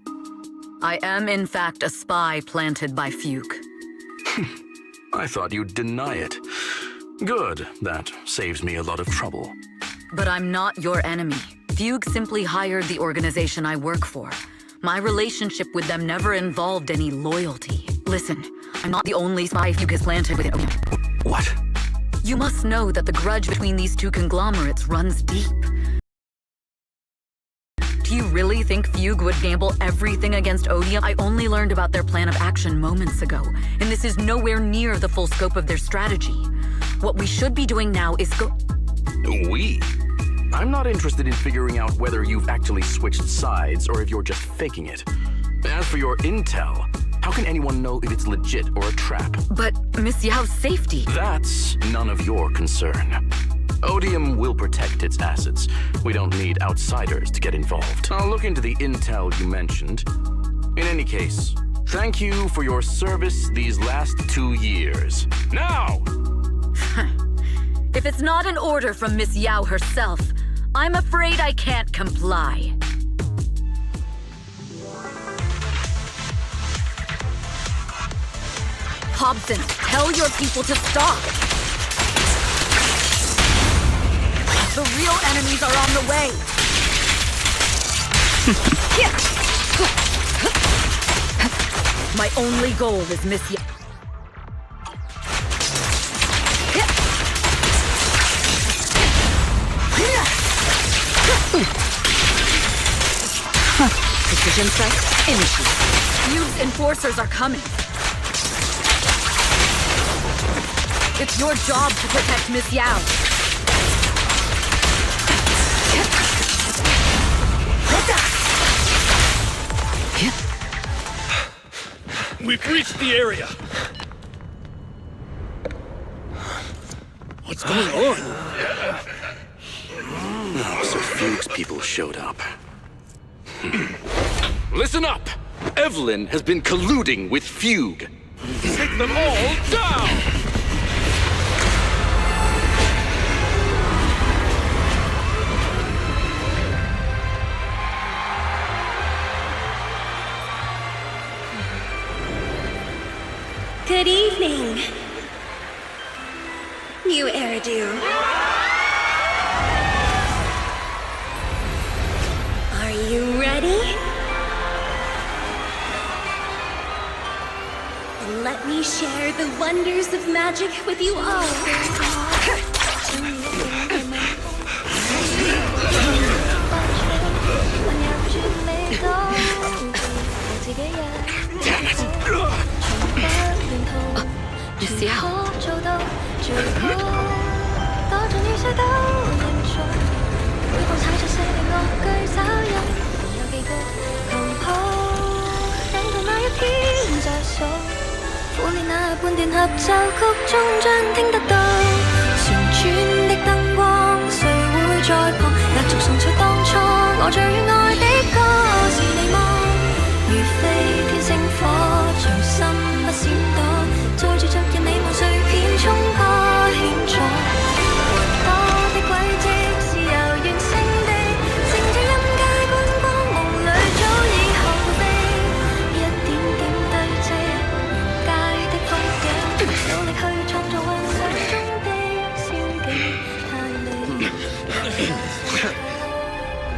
I am, in fact, a spy planted by Fugue. I thought you'd deny it. Good, that saves me a lot of trouble. But I'm not your enemy. Fugue simply hired the organization I work for. My relationship with them never involved any loyalty. Listen, I'm not the only spy Fugue has planted with it. What? You must know that the grudge between these two conglomerates runs deep. Do you really think Fugue would gamble everything against Odium? I only learned about their plan of action moments ago, and this is nowhere near the full scope of their strategy. What we should be doing now is We? I'm not interested in figuring out whether you've actually switched sides or if you're just faking it. As for your intel, how can anyone know if it's legit or a trap? But Miss Yao's safety... That's none of your concern. Odium will protect its assets. We don't need outsiders to get involved. I'll look into the intel you mentioned. In any case, thank you for your service these last 2 years. Now! If it's not an order from Miss Yao herself, I'm afraid I can't comply. Hobson, tell your people to stop! The real enemies are on the way! My only goal is Miss Yao. Precision strike, initiate. Fugue's enforcers are coming. It's your job to protect Miss Yao. We've reached the area. What's going on? Oh, so Fugue's people showed up. Listen up! Evelyn has been colluding with Fugue. Take them all down! Good evening, new Eridu. Are you ready? Let me share the wonders of magic with you all.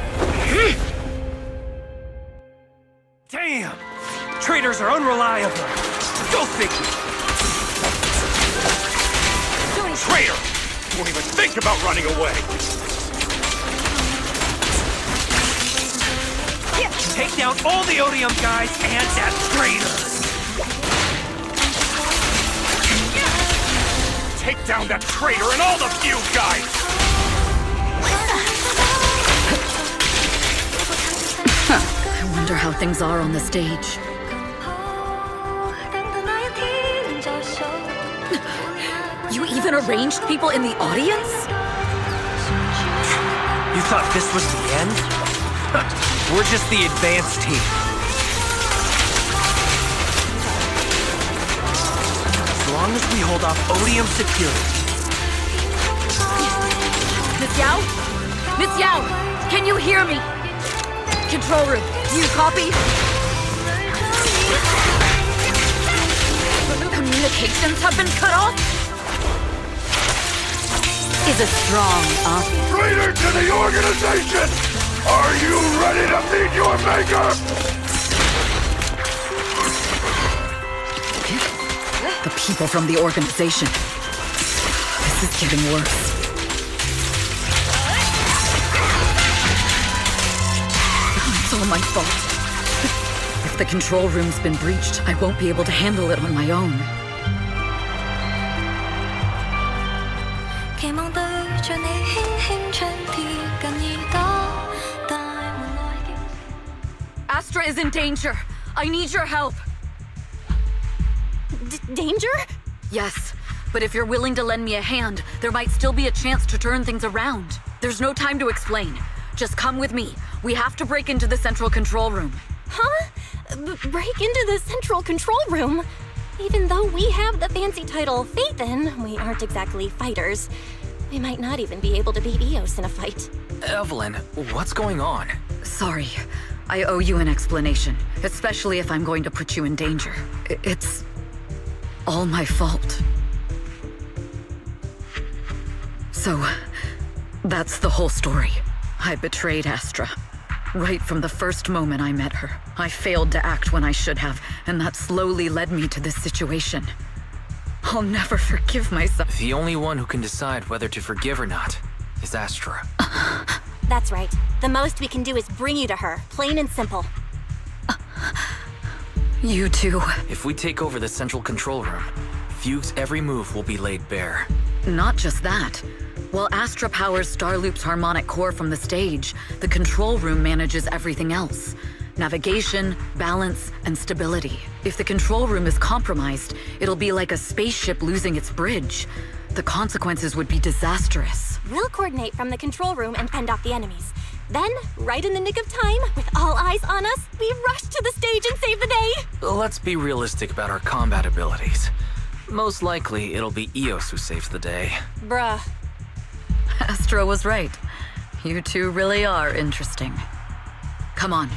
Damn it! Damn! Traitors are unreliable. Go figure. Traitor! Won't even think about running away. Take down all the Odium guys and that traitor! Take down that traitor and all the Fugue guys! I wonder how things are on the stage. You even arranged people in the audience? You thought this was the end? We're just the advanced team. As long as we hold off Odium security. Miss Yao? Miss Yao, can you hear me? Control room, do you copy? Communications have been cut off? Is a strong offer. Traitor to the organization! Are you ready to meet your maker? The people from the organization. This is getting worse. It's all my fault. If the control room's been breached, I won't be able to handle it on my own. Astra is in danger. I need your help. Danger? Yes, but if you're willing to lend me a hand, there might still be a chance to turn things around. There's no time to explain. Just come with me. We have to break into the central control room. Huh? Break into the central control room? Even though we have the fancy title Phaethon, we aren't exactly fighters. We might not even be able to beat Eos in a fight. Evelyn, what's going on? Sorry. I owe you an explanation, especially if I'm going to put you in danger. It's all my fault. So, that's the whole story. I betrayed Astra. Right from the first moment I met her. I failed to act when I should have, and that slowly led me to this situation. I'll never forgive myself. The only one who can decide whether to forgive or not is Astra. That's right. The most we can do is bring you to her, plain and simple. You too. If we take over the central control room, Fugue's every move will be laid bare. Not just that. While Astra powers Starloop's harmonic core from the stage, the control room manages everything else. Navigation, balance, and stability. If the control room is compromised, it'll be like a spaceship losing its bridge. The consequences would be disastrous. We'll coordinate from the control room and fend off the enemies. Then, right in the nick of time, with all eyes on us, we rush to the stage and save the day! Let's be realistic about our combat abilities. Most likely, it'll be Eos who saves the day. Bruh. Astra was right. You two really are interesting. Come on,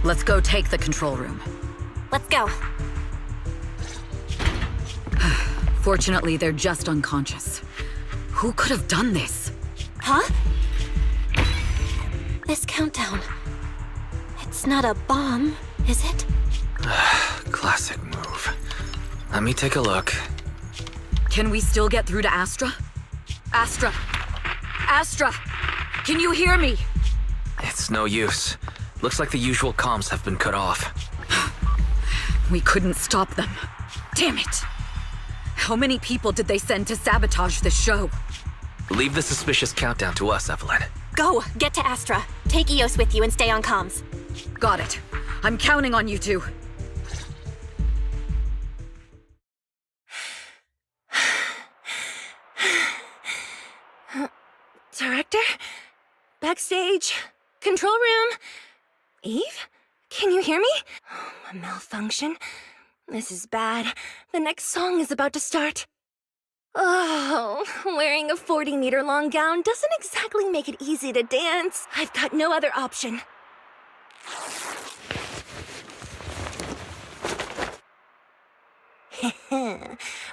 let's go take the control room. Let's go. Fortunately, they're just unconscious. Who could have done this? Huh? This countdown. It's not a bomb, is it? Classic move. Let me take a look. Can we still get through to Astra? Astra! Astra! Can you hear me? It's no use. Looks like the usual comms have been cut off. We couldn't stop them. Damn it! How many people did they send to sabotage the show? Leave the suspicious countdown to us, Evelyn. Go! Get to Astra. Take Eos with you and stay on comms. Got it. I'm counting on you two. Director? Backstage? Control room? Eve? Can you hear me? A malfunction? This is bad. The next song is about to start. Oh, wearing a 40-meter long gown doesn't exactly make it easy to dance. I've got no other option.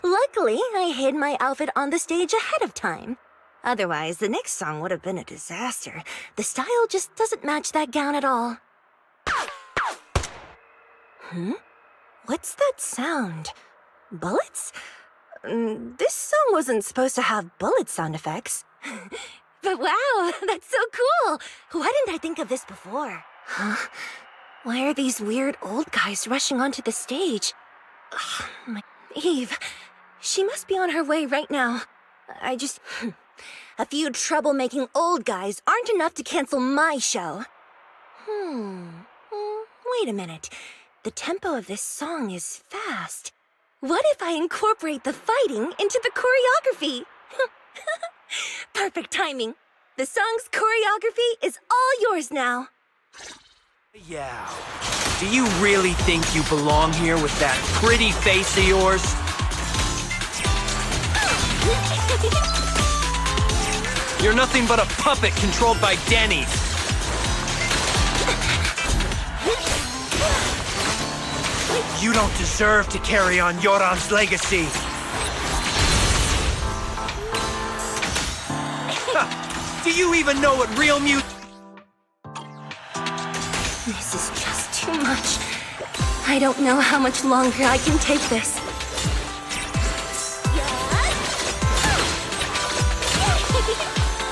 Luckily, I hid my outfit on the stage ahead of time. Otherwise, the next song would have been a disaster. The style just doesn't match that gown at all. What's that sound? Bullets? This song wasn't supposed to have bullet sound effects. But wow, that's so cool! Why didn't I think of this before? Huh? Why are these weird old guys rushing onto the stage? Eve, she must be on her way right now. A few troublemaking old guys aren't enough to cancel my show. Wait a minute. The tempo of this song is fast. What if I incorporate the fighting into the choreography? Perfect timing. The song's choreography is all yours now. Yeah. Do you really think you belong here with that pretty face of yours? You're nothing but a puppet controlled by Denny's. You don't deserve to carry on Yoram's legacy. Do you even know what real music? This is just too much. I don't know how much longer I can take this.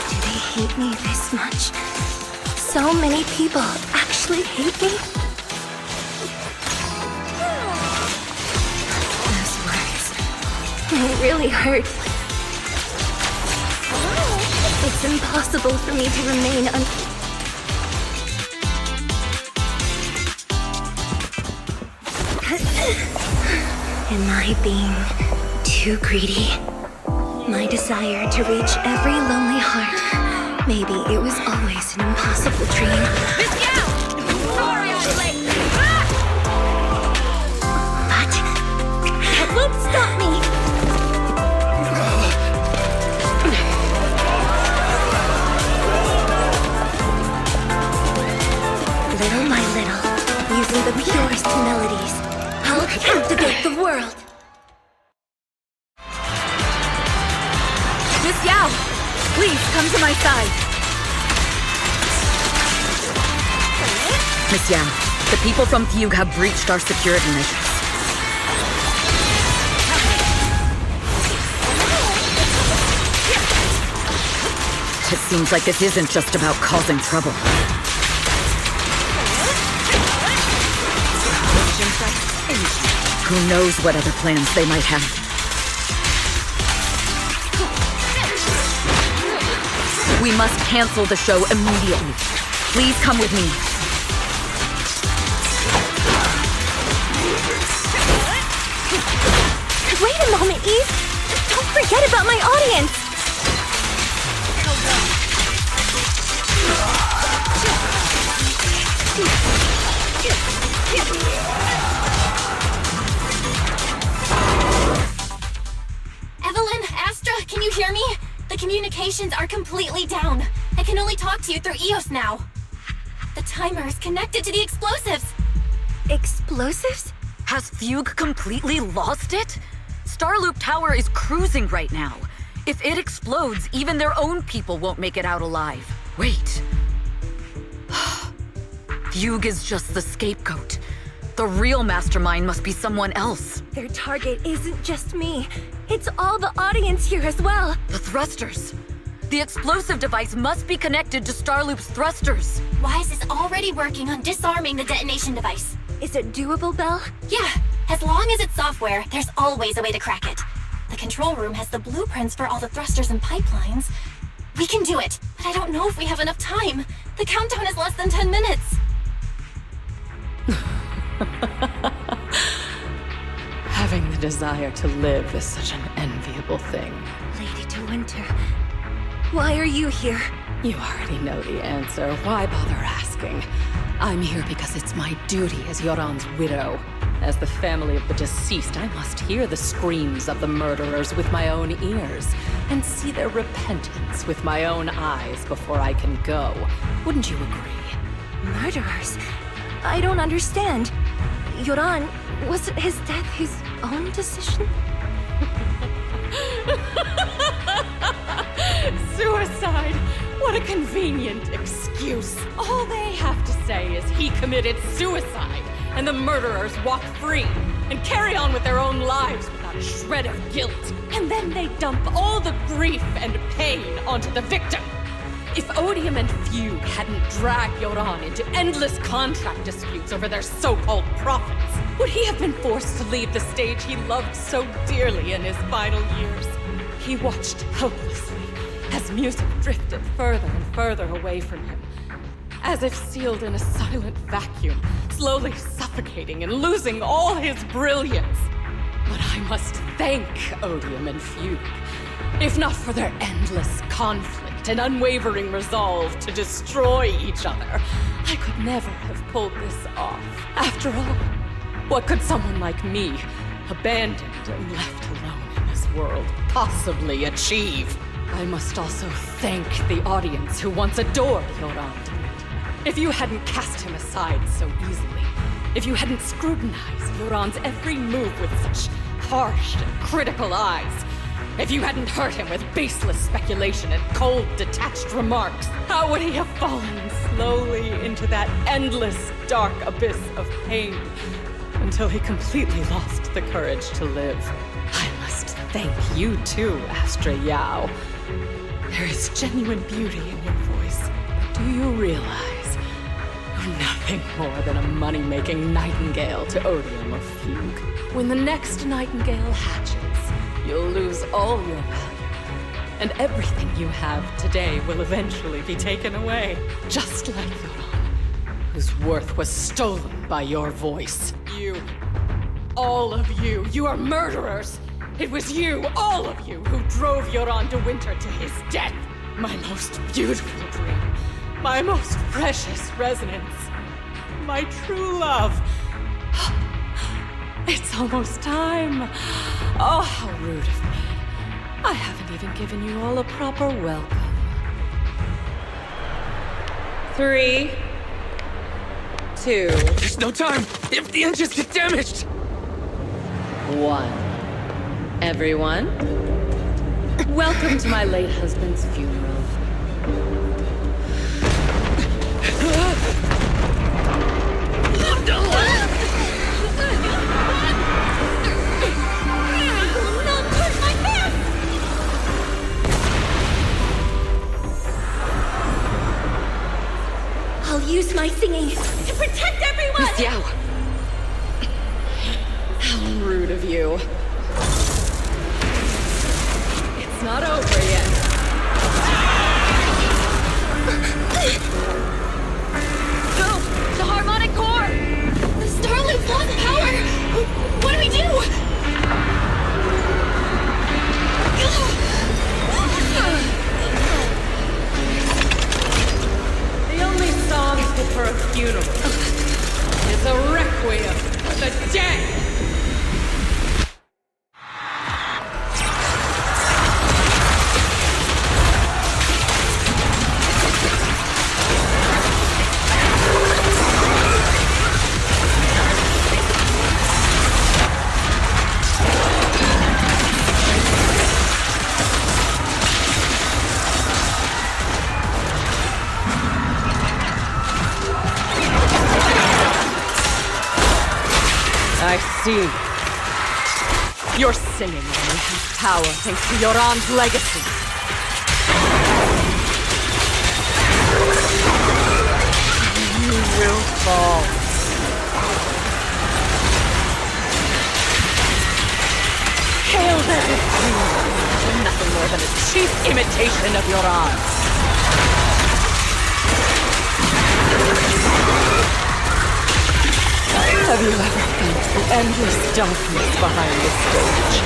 Do they hate me this much? So many people actually hate me? Those words, they really hurt. It's impossible for me to remain Am I being too greedy? My desire to reach every lonely heart. Maybe it was always an impossible dream. But that won't stop me! Little by little, using the purest melodies, I'll captivate the world. Miss Yao, please come to my side. Miss Yao, the people from Fugue have breached our security measures. It seems like this isn't just about causing trouble. Who knows what other plans they might have. We must cancel the show immediately. Please come with me. Wait a moment, Eve! Don't forget about my audience! Evelyn, Astra, can you hear me? The communications are completely down. I can only talk to you through EOS now. The timer is connected to the explosives. Explosives? Has Fugue completely lost it? Starloop Tower is cruising right now. If it explodes, even their own people won't make it out alive. Wait. Fugue is just the scapegoat. The real mastermind must be someone else. Their target isn't just me. It's all the audience here as well. The thrusters. The explosive device must be connected to Starloop's thrusters. Wise is already working on disarming the detonation device. Is it doable, Belle? Yeah, as long as it's software, there's always a way to crack it. The control room has the blueprints for all the thrusters and pipelines. We can do it, but I don't know if we have enough time. The countdown is less than 10 minutes. Having the desire to live is such an enviable thing. Lady De Winter, why are you here? You already know the answer. Why bother asking? I'm here because it's my duty as Yoran's widow. As the family of the deceased, I must hear the screams of the murderers with my own ears and see their repentance with my own eyes before I can go. Wouldn't you agree? Murderers? I don't understand. Yoran, wasn't his death his own decision? Suicide! What a convenient excuse. All they have to say is he committed suicide, and the murderers walk free and carry on with their own lives without a shred of guilt. And then they dump all the grief and pain onto the victim. If Odium and Fugue hadn't dragged Yoran into endless contract disputes over their so-called profits, would he have been forced to leave the stage he loved so dearly in his final years? He watched helplessly as music drifted further and further away from him, as if sealed in a silent vacuum, slowly suffocating and losing all his brilliance. But I must thank Odium and Fugue, if not for their endless conflict and unwavering resolve to destroy each other, I could never have pulled this off. After all, what could someone like me, abandoned and left alone in this world, possibly achieve? I must also thank the audience who once adored Yoran de Winter. If you hadn't cast him aside so easily, if you hadn't scrutinized Yoran's every move with such harsh and critical eyes, if you hadn't hurt him with baseless speculation and cold, detached remarks, how would he have fallen slowly into that endless, dark abyss of pain until he completely lost the courage to live? I must thank you too, Astra Yao. There is genuine beauty in your voice, but do you realize you're nothing more than a money-making nightingale to Odium or Fugue? When the next nightingale hatches, you'll lose all your value, and everything you have today will eventually be taken away, just like Yoran, whose worth was stolen by your voice. You, all of you, you are murderers! It was you, all of you, who drove Yoran de Winter to his death! My most beautiful dream, my most precious resonance, my true love. It's almost time. Oh, how rude of me. I haven't even given you all a proper welcome. 3, 2... There's no time! If the engines get damaged! 1. Everyone, welcome to my late husband's funeral. I'll use my singing to protect everyone! Miss Yao! How rude of you. It's not over yet. Go! The harmonic core! The Starloop lost power! funeral. It's a requiem for the dead. I see. You're sinning in Nature's power thanks to Yoran's legacy. You will fall. Hail there is you, nothing more than a cheap imitation of Yoran. Have you ever felt the endless darkness behind the stage?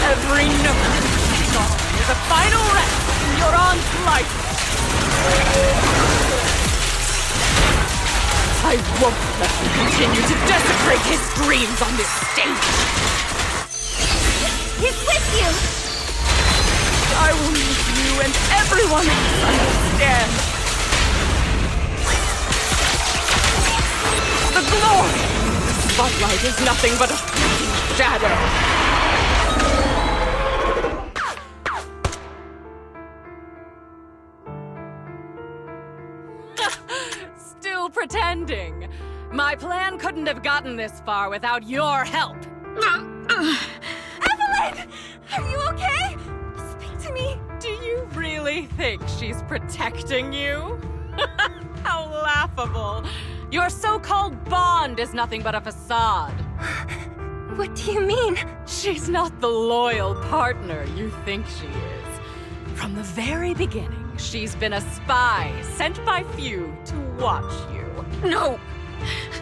Every note of the song is a final rest in Yoran's life. I won't let you continue to desecrate his dreams on this stage. He's with you! I will make you and everyone else understand. The glory of the spotlight is nothing but a fleeting shadow. Still pretending. My plan couldn't have gotten this far without your help. Evelyn! Are you okay? To me. Do you really think she's protecting you? How laughable. Your so-called bond is nothing but a facade. What do you mean? She's not the loyal partner you think she is. From the very beginning, she's been a spy sent by few to watch you. No!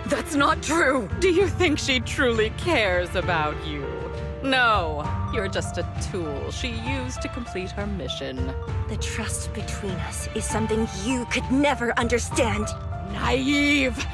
That's not true! Do you think she truly cares about you? No, you're just a tool she used to complete her mission. The trust between us is something you could never understand. Naive!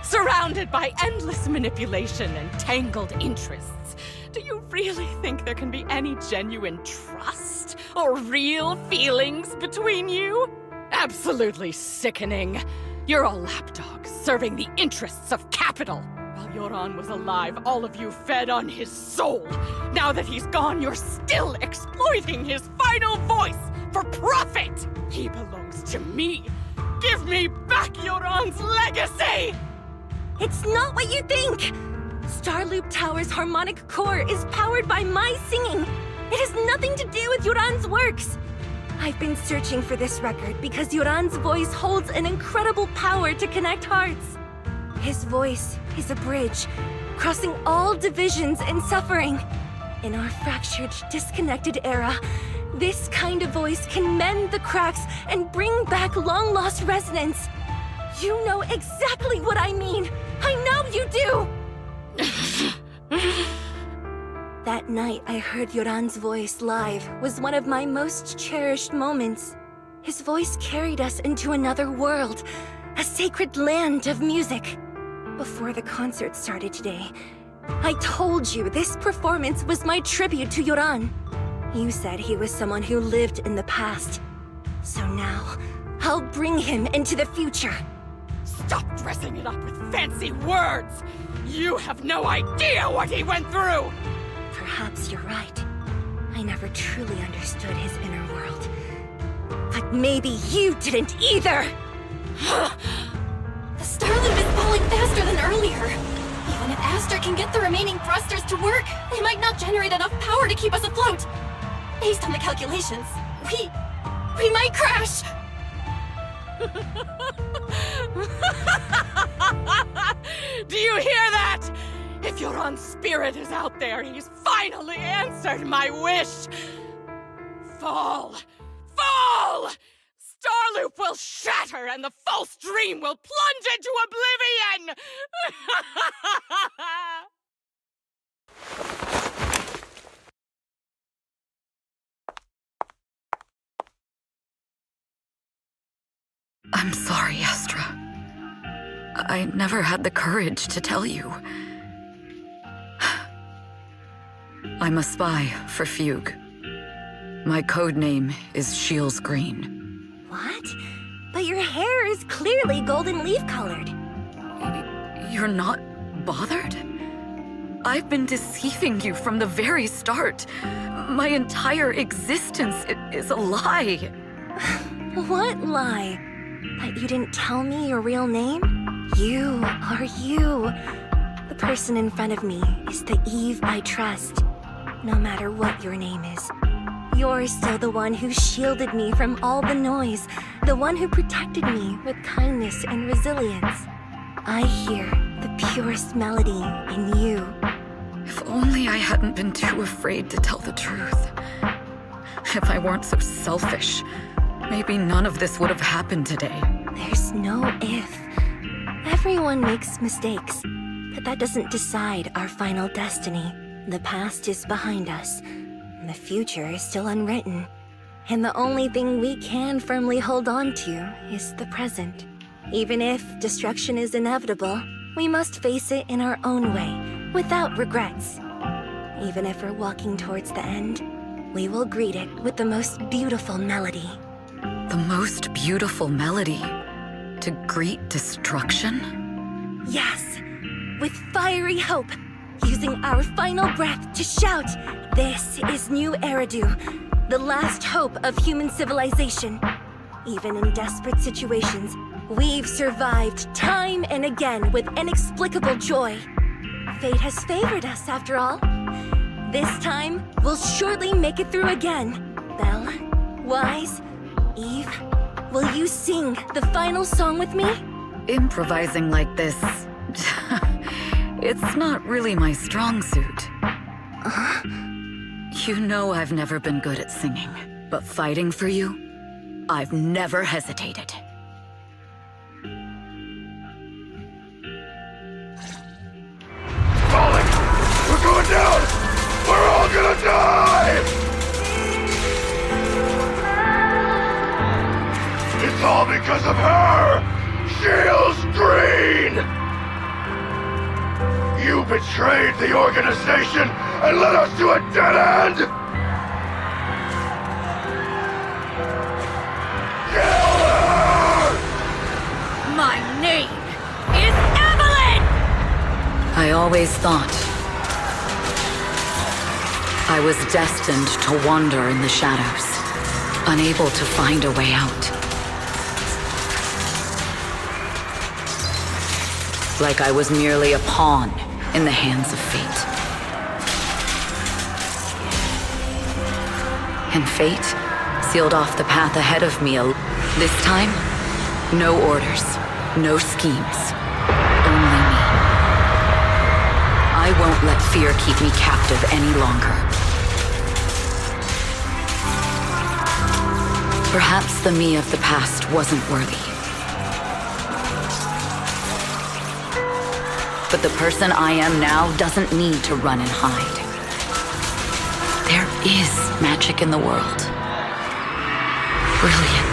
Surrounded by endless manipulation and tangled interests. Do you really think there can be any genuine trust or real feelings between you? Absolutely sickening. You're all lapdogs serving the interests of capital. While Yoran was alive, all of you fed on his soul. Now that he's gone, you're still exploiting his final voice for profit. He belongs to me. Give me back Yoran's legacy! It's not what you think! Starloop Tower's harmonic core is powered by my singing. It has nothing to do with Yoran's works. I've been searching for this record because Yoran's voice holds an incredible power to connect hearts. His voice is a bridge, crossing all divisions and suffering. In our fractured, disconnected era, this kind of voice can mend the cracks and bring back long-lost resonance. You know exactly what I mean. I know you do! That night I heard Yoran's voice live was one of my most cherished moments. His voice carried us into another world, a sacred land of music. Before the concert started today, I told you this performance was my tribute to Yoran. You said he was someone who lived in the past. So now, I'll bring him into the future. Stop dressing it up with fancy words! You have no idea what he went through! Perhaps you're right. I never truly understood his inner world. But maybe you didn't either! The Starloop is falling faster than earlier. Even if Aster can get the remaining thrusters to work, they might not generate enough power to keep us afloat. Based on the calculations, we might crash! Do you hear that? If Yoran's spirit is out there, he's finally answered my wish! Fall! Fall! Starloop will shatter and the false dream will plunge into oblivion! I'm sorry, Astra. I never had the courage to tell you. I'm a spy for Fugue. My code name is Shields Green. What? But your hair is clearly golden leaf colored. You're not bothered? I've been deceiving you from the very start. My entire existence is a lie. What lie? That you didn't tell me your real name? You are you. The person in front of me is the Eve I trust, no matter what your name is. You're still the one who shielded me from all the noise, the one who protected me with kindness and resilience. I hear the purest melody in you. If only I hadn't been too afraid to tell the truth. If I weren't so selfish, maybe none of this would have happened today. There's no if. Everyone makes mistakes, but that doesn't decide our final destiny. The past is behind us. The future is still unwritten. And the only thing we can firmly hold on to is the present. Even if destruction is inevitable, we must face it in our own way, without regrets. Even if we're walking towards the end, we will greet it with the most beautiful melody. The most beautiful melody? To greet destruction? Yes, with fiery hope, using our final breath to shout, "This is New Eridu, the last hope of human civilization." Even in desperate situations, we've survived time and again with inexplicable joy. Fate has favored us, after all. This time, we'll surely make it through again. Belle, Wise, Eve, will you sing the final song with me? Improvising like this... it's not really my strong suit. You know I've never been good at singing, but fighting for you, I've never hesitated. Falling! We're going down! We're all gonna die! It's all because of her! Shields Green! You betrayed the organization and led us to a dead end! Kill her! My name is Evelyn! I always thought I was destined to wander in the shadows, unable to find a way out. Like I was merely a pawn in the hands of fate. And fate sealed off the path ahead of me. This time, no orders, no schemes, only me. I won't let fear keep me captive any longer. Perhaps the me of the past wasn't worthy. But the person I am now doesn't need to run and hide. There is magic in the world. Brilliant.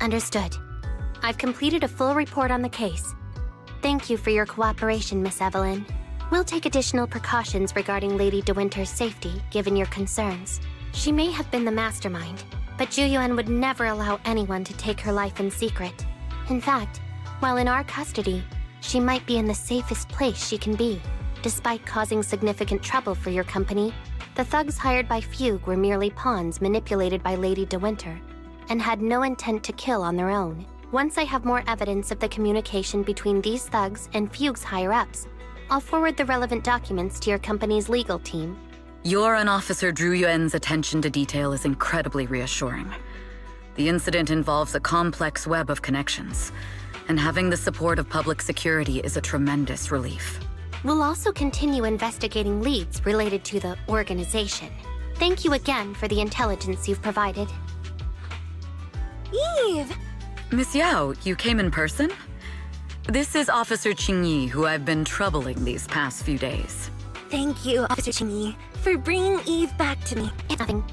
Understood. I've completed a full report on the case. Thank you for your cooperation, Miss Evelyn. We'll take additional precautions regarding Lady De Winter's safety, given your concerns. She may have been the mastermind, but Juyuan would never allow anyone to take her life in secret. In fact, while in our custody, she might be in the safest place she can be. Despite causing significant trouble for your company, the thugs hired by Fugue were merely pawns manipulated by Lady De Winter, and had no intent to kill on their own. Once I have more evidence of the communication between these thugs and Fugue's higher-ups, I'll forward the relevant documents to your company's legal team. Your and Officer Zhu Yuan's attention to detail is incredibly reassuring. The incident involves a complex web of connections, and having the support of public security is a tremendous relief. We'll also continue investigating leads related to the organization. Thank you again for the intelligence you've provided. Eve! Miss Yao, you came in person? This is Officer Qingyi, who I've been troubling these past few days. Thank you, Officer Qingyi, for bringing Eve back to me. It's nothing.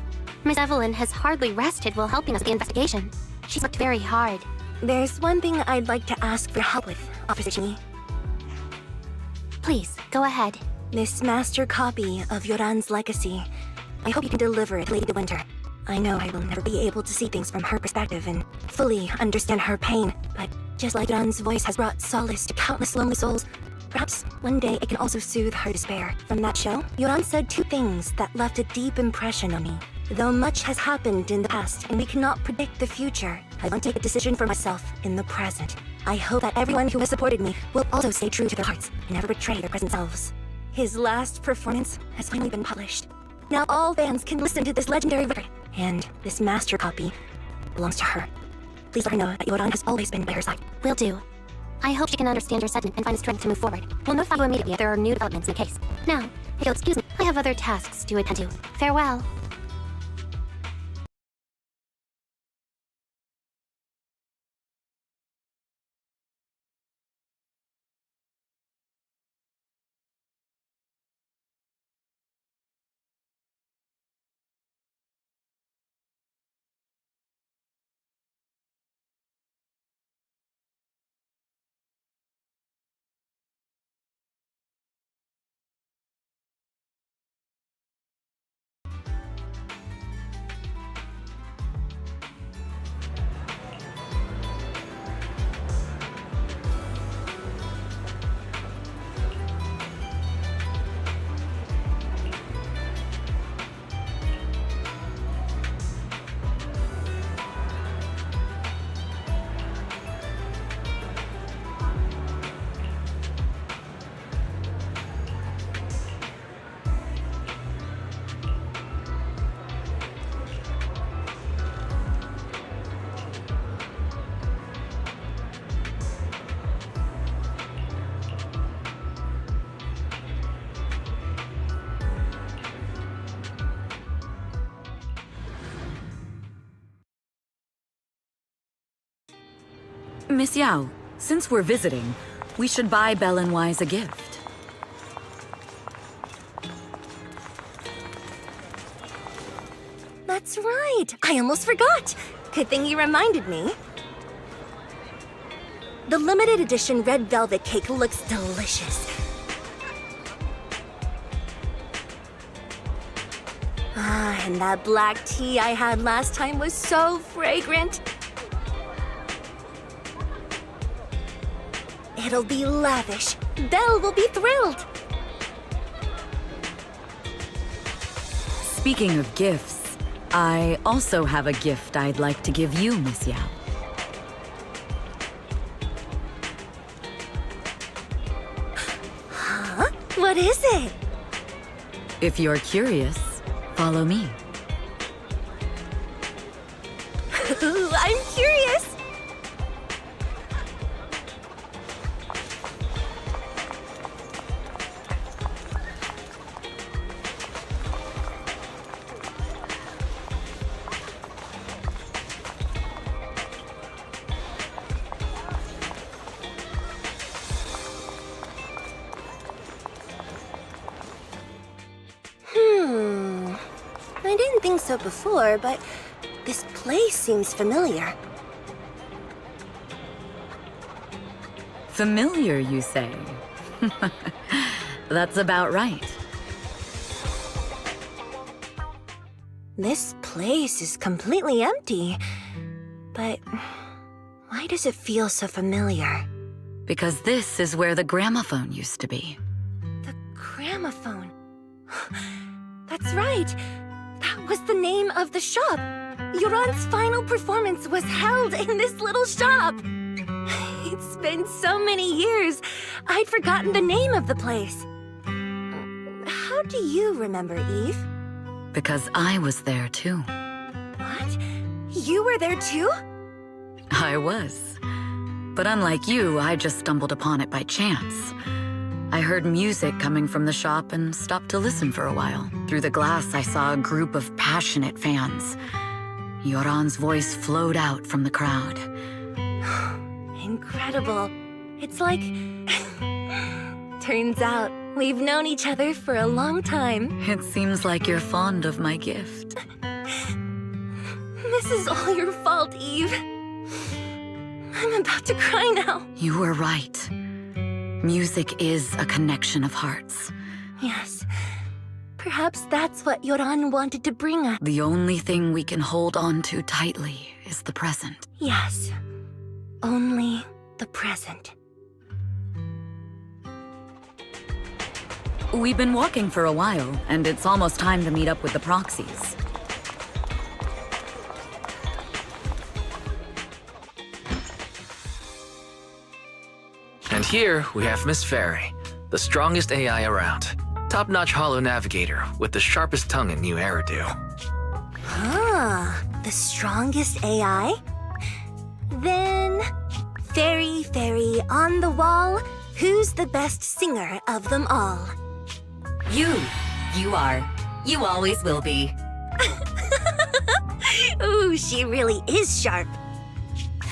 Miss Evelyn has hardly rested while helping us with the investigation. She's worked very hard. There's one thing I'd like to ask for help with, Officer Qingyi. Please, go ahead. This master copy of Yoran's legacy. I hope you can deliver it to Lady De Winter. I know I will never be able to see things from her perspective and fully understand her pain, but just like Yoran's voice has brought solace to countless lonely souls, perhaps one day it can also soothe her despair. From that show, Yoran said two things that left a deep impression on me. Though much has happened in the past and we cannot predict the future, I want to take a decision for myself in the present. I hope that everyone who has supported me will also stay true to their hearts and never betray their present selves. His last performance has finally been published. Now all fans can listen to this legendary record, and this master copy belongs to her. Please let her know that Yoran has always been by her side. Will do. I hope she can understand your sentiment and find the strength to move forward. We'll notify you immediately if there are new developments in the case. Now, if you'll excuse me, I have other tasks to attend to. Farewell. Miss Yao, since we're visiting, we should buy Belle and Wise a gift. That's right! I almost forgot! Good thing you reminded me. The limited edition red velvet cake looks delicious. Ah, and that black tea I had last time was so fragrant. It'll be lavish. Belle will be thrilled. Speaking of gifts, I also have a gift I'd like to give you, Miss Yao. Huh? What is it? If you're curious, follow me. I'm curious. I didn't think so before, but this place seems familiar. Familiar, you say? That's about right. This place is completely empty. But why does it feel so familiar? Because this is where the gramophone used to be. The gramophone. That's right. That was the name of the shop. Yoran's final performance was held in this little shop. It's been so many years, I'd forgotten the name of the place. How do you remember, Eve? Because I was there too. What? You were there too? I was. But unlike you, I just stumbled upon it by chance. I heard music coming from the shop and stopped to listen for a while. Through the glass, I saw a group of passionate fans. Yoran's voice flowed out from the crowd. Incredible. It's like... Turns out, we've known each other for a long time. It seems like you're fond of my gift. This is all your fault, Eve. I'm about to cry now. You were right. Music is a connection of hearts. Yes. Perhaps that's what Yoran wanted to bring us. The only thing we can hold on to tightly is the present. Yes. Only the present. We've been walking for a while, and it's almost time to meet up with the proxies. And here we have Miss Fairy, the strongest AI around. Top-notch holo navigator with the sharpest tongue in New Eridu. Ah, the strongest AI? Then, Fairy on the wall, who's the best singer of them all? You are. You always will be. Ooh, she really is sharp.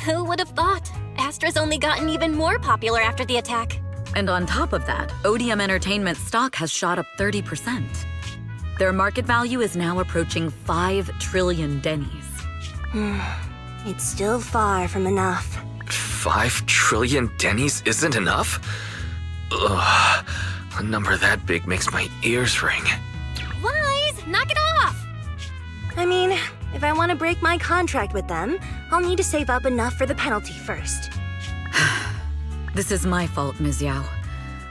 Who would have thought? Astra's only gotten even more popular after the attack. And on top of that, ODM Entertainment stock has shot up 30%. Their market value is now approaching 5 trillion dennies. It's still far from enough. 5 trillion dennies isn't enough? Ugh, a number that big makes my ears ring. Wise, knock it off! I mean, if I want to break my contract with them, I'll need to save up enough for the penalty first. This is my fault, Ms. Yao.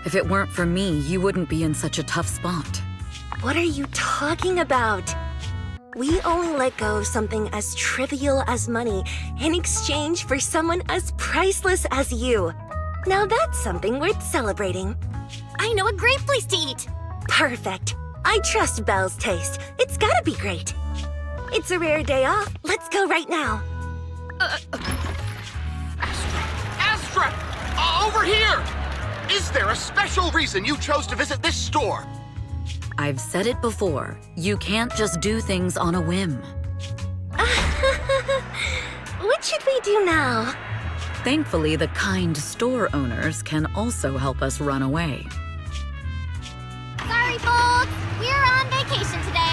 If it weren't for me, you wouldn't be in such a tough spot. What are you talking about? We only let go of something as trivial as money in exchange for someone as priceless as you. Now that's something worth celebrating. I know a great place to eat! Perfect. I trust Belle's taste. It's gotta be great. It's a rare day off. Let's go right now. Astra! Over here! Is there a special reason you chose to visit this store? I've said it before. You can't just do things on a whim. What should we do now? Thankfully, the kind store owners can also help us run away. Sorry, folks! We're on vacation today!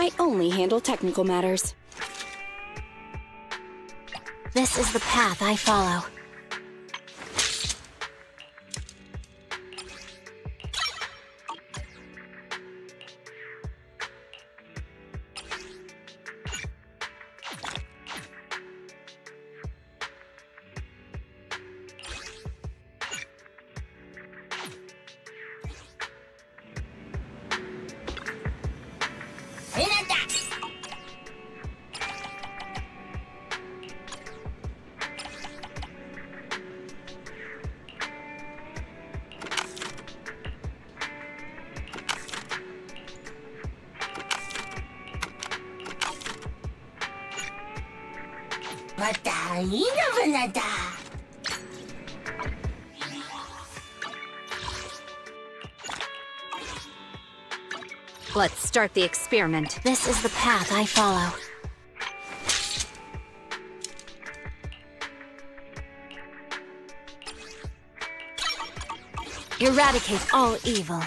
I only handle technical matters. This is the path I follow. Let's start the experiment. This is the path I follow. Eradicate all evil.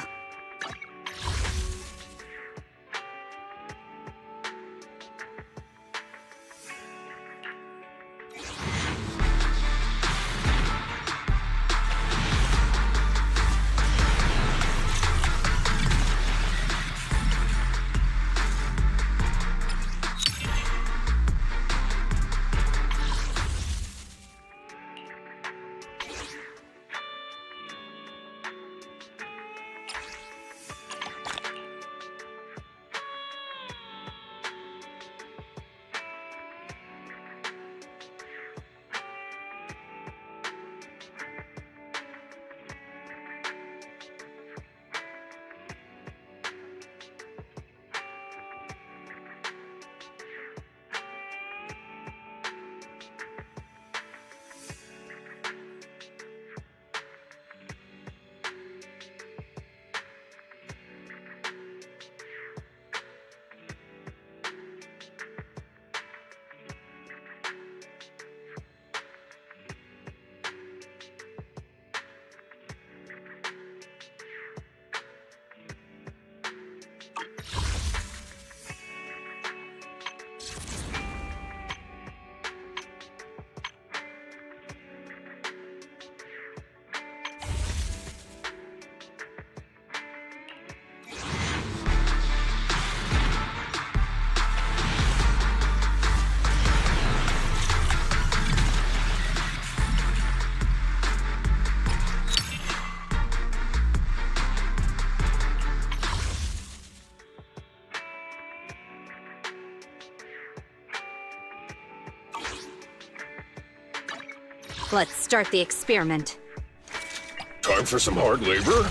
Let's start the experiment. Time for some hard labor?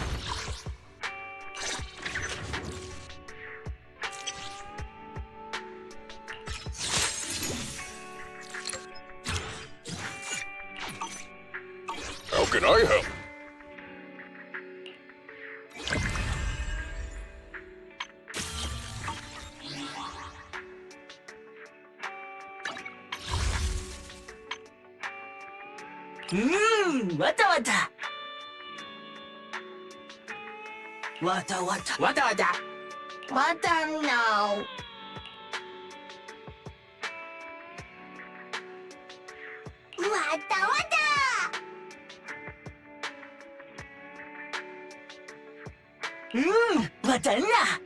How can I help? Wata wata. Wata wata. Wata wata. Wata no. Wata wata. Wata na.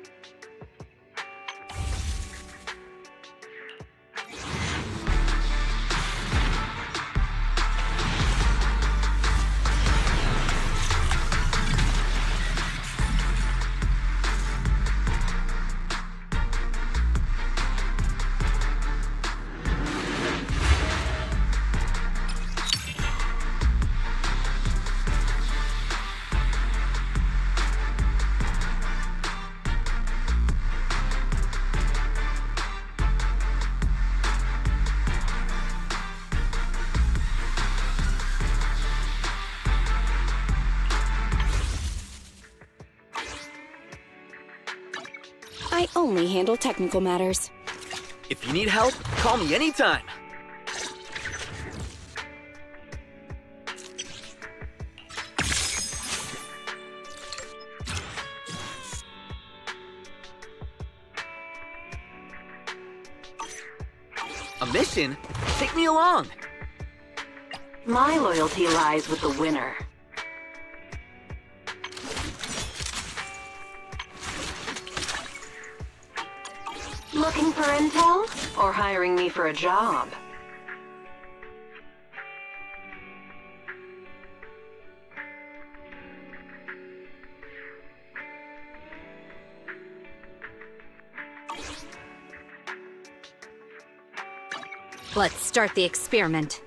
I only handle technical matters. If you need help, call me anytime. A mission? Take me along. My loyalty lies with the winner. Looking for intel? Or hiring me for a job? Let's start the experiment.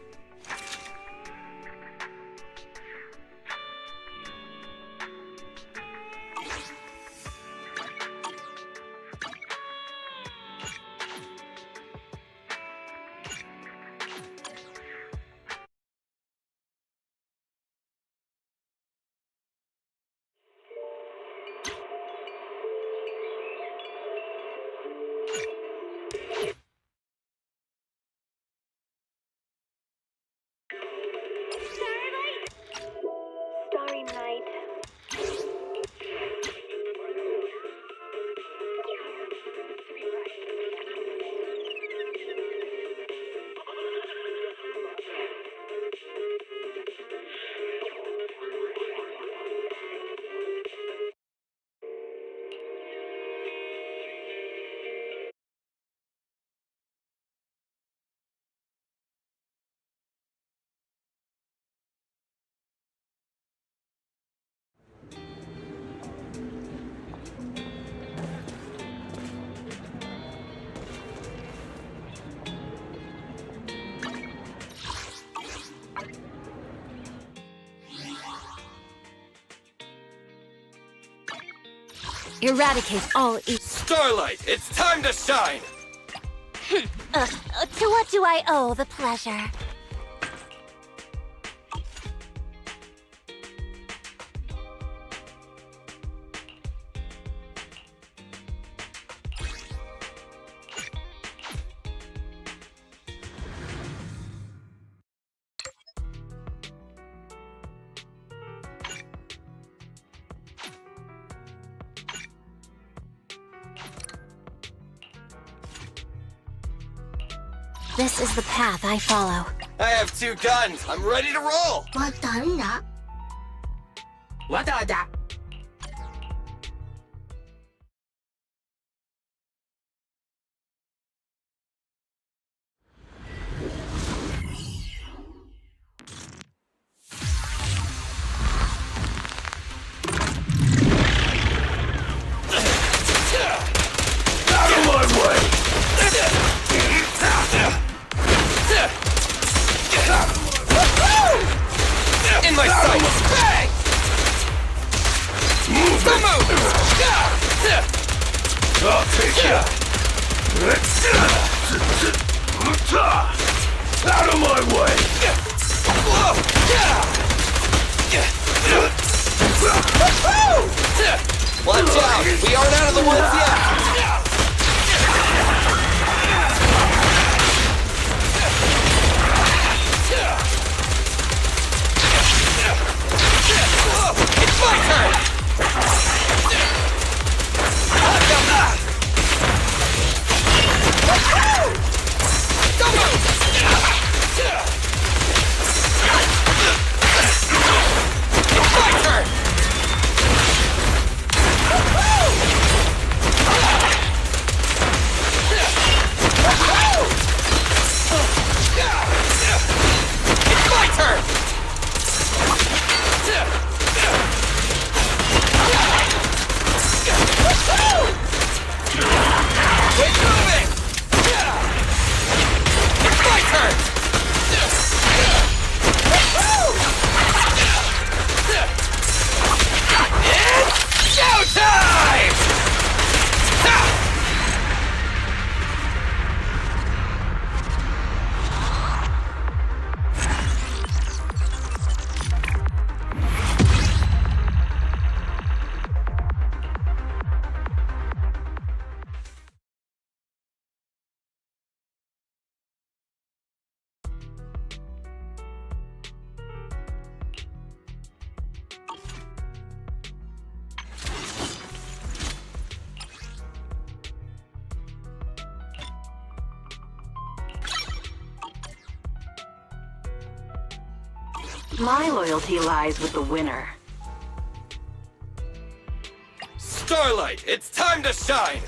Starry night. Eradicate all Starlight, it's time to shine! To what do I owe the pleasure? This is the path I follow. I have 2 guns. I'm ready to roll. What the? Out of my way! In my sight! Bang! Move the move! I'll take you! Out of my way! Watch out! We aren't out of the woods yet! It's my turn! Don't move! It's my turn! It's my turn! My loyalty lies with the winner. Starlight, it's time to shine!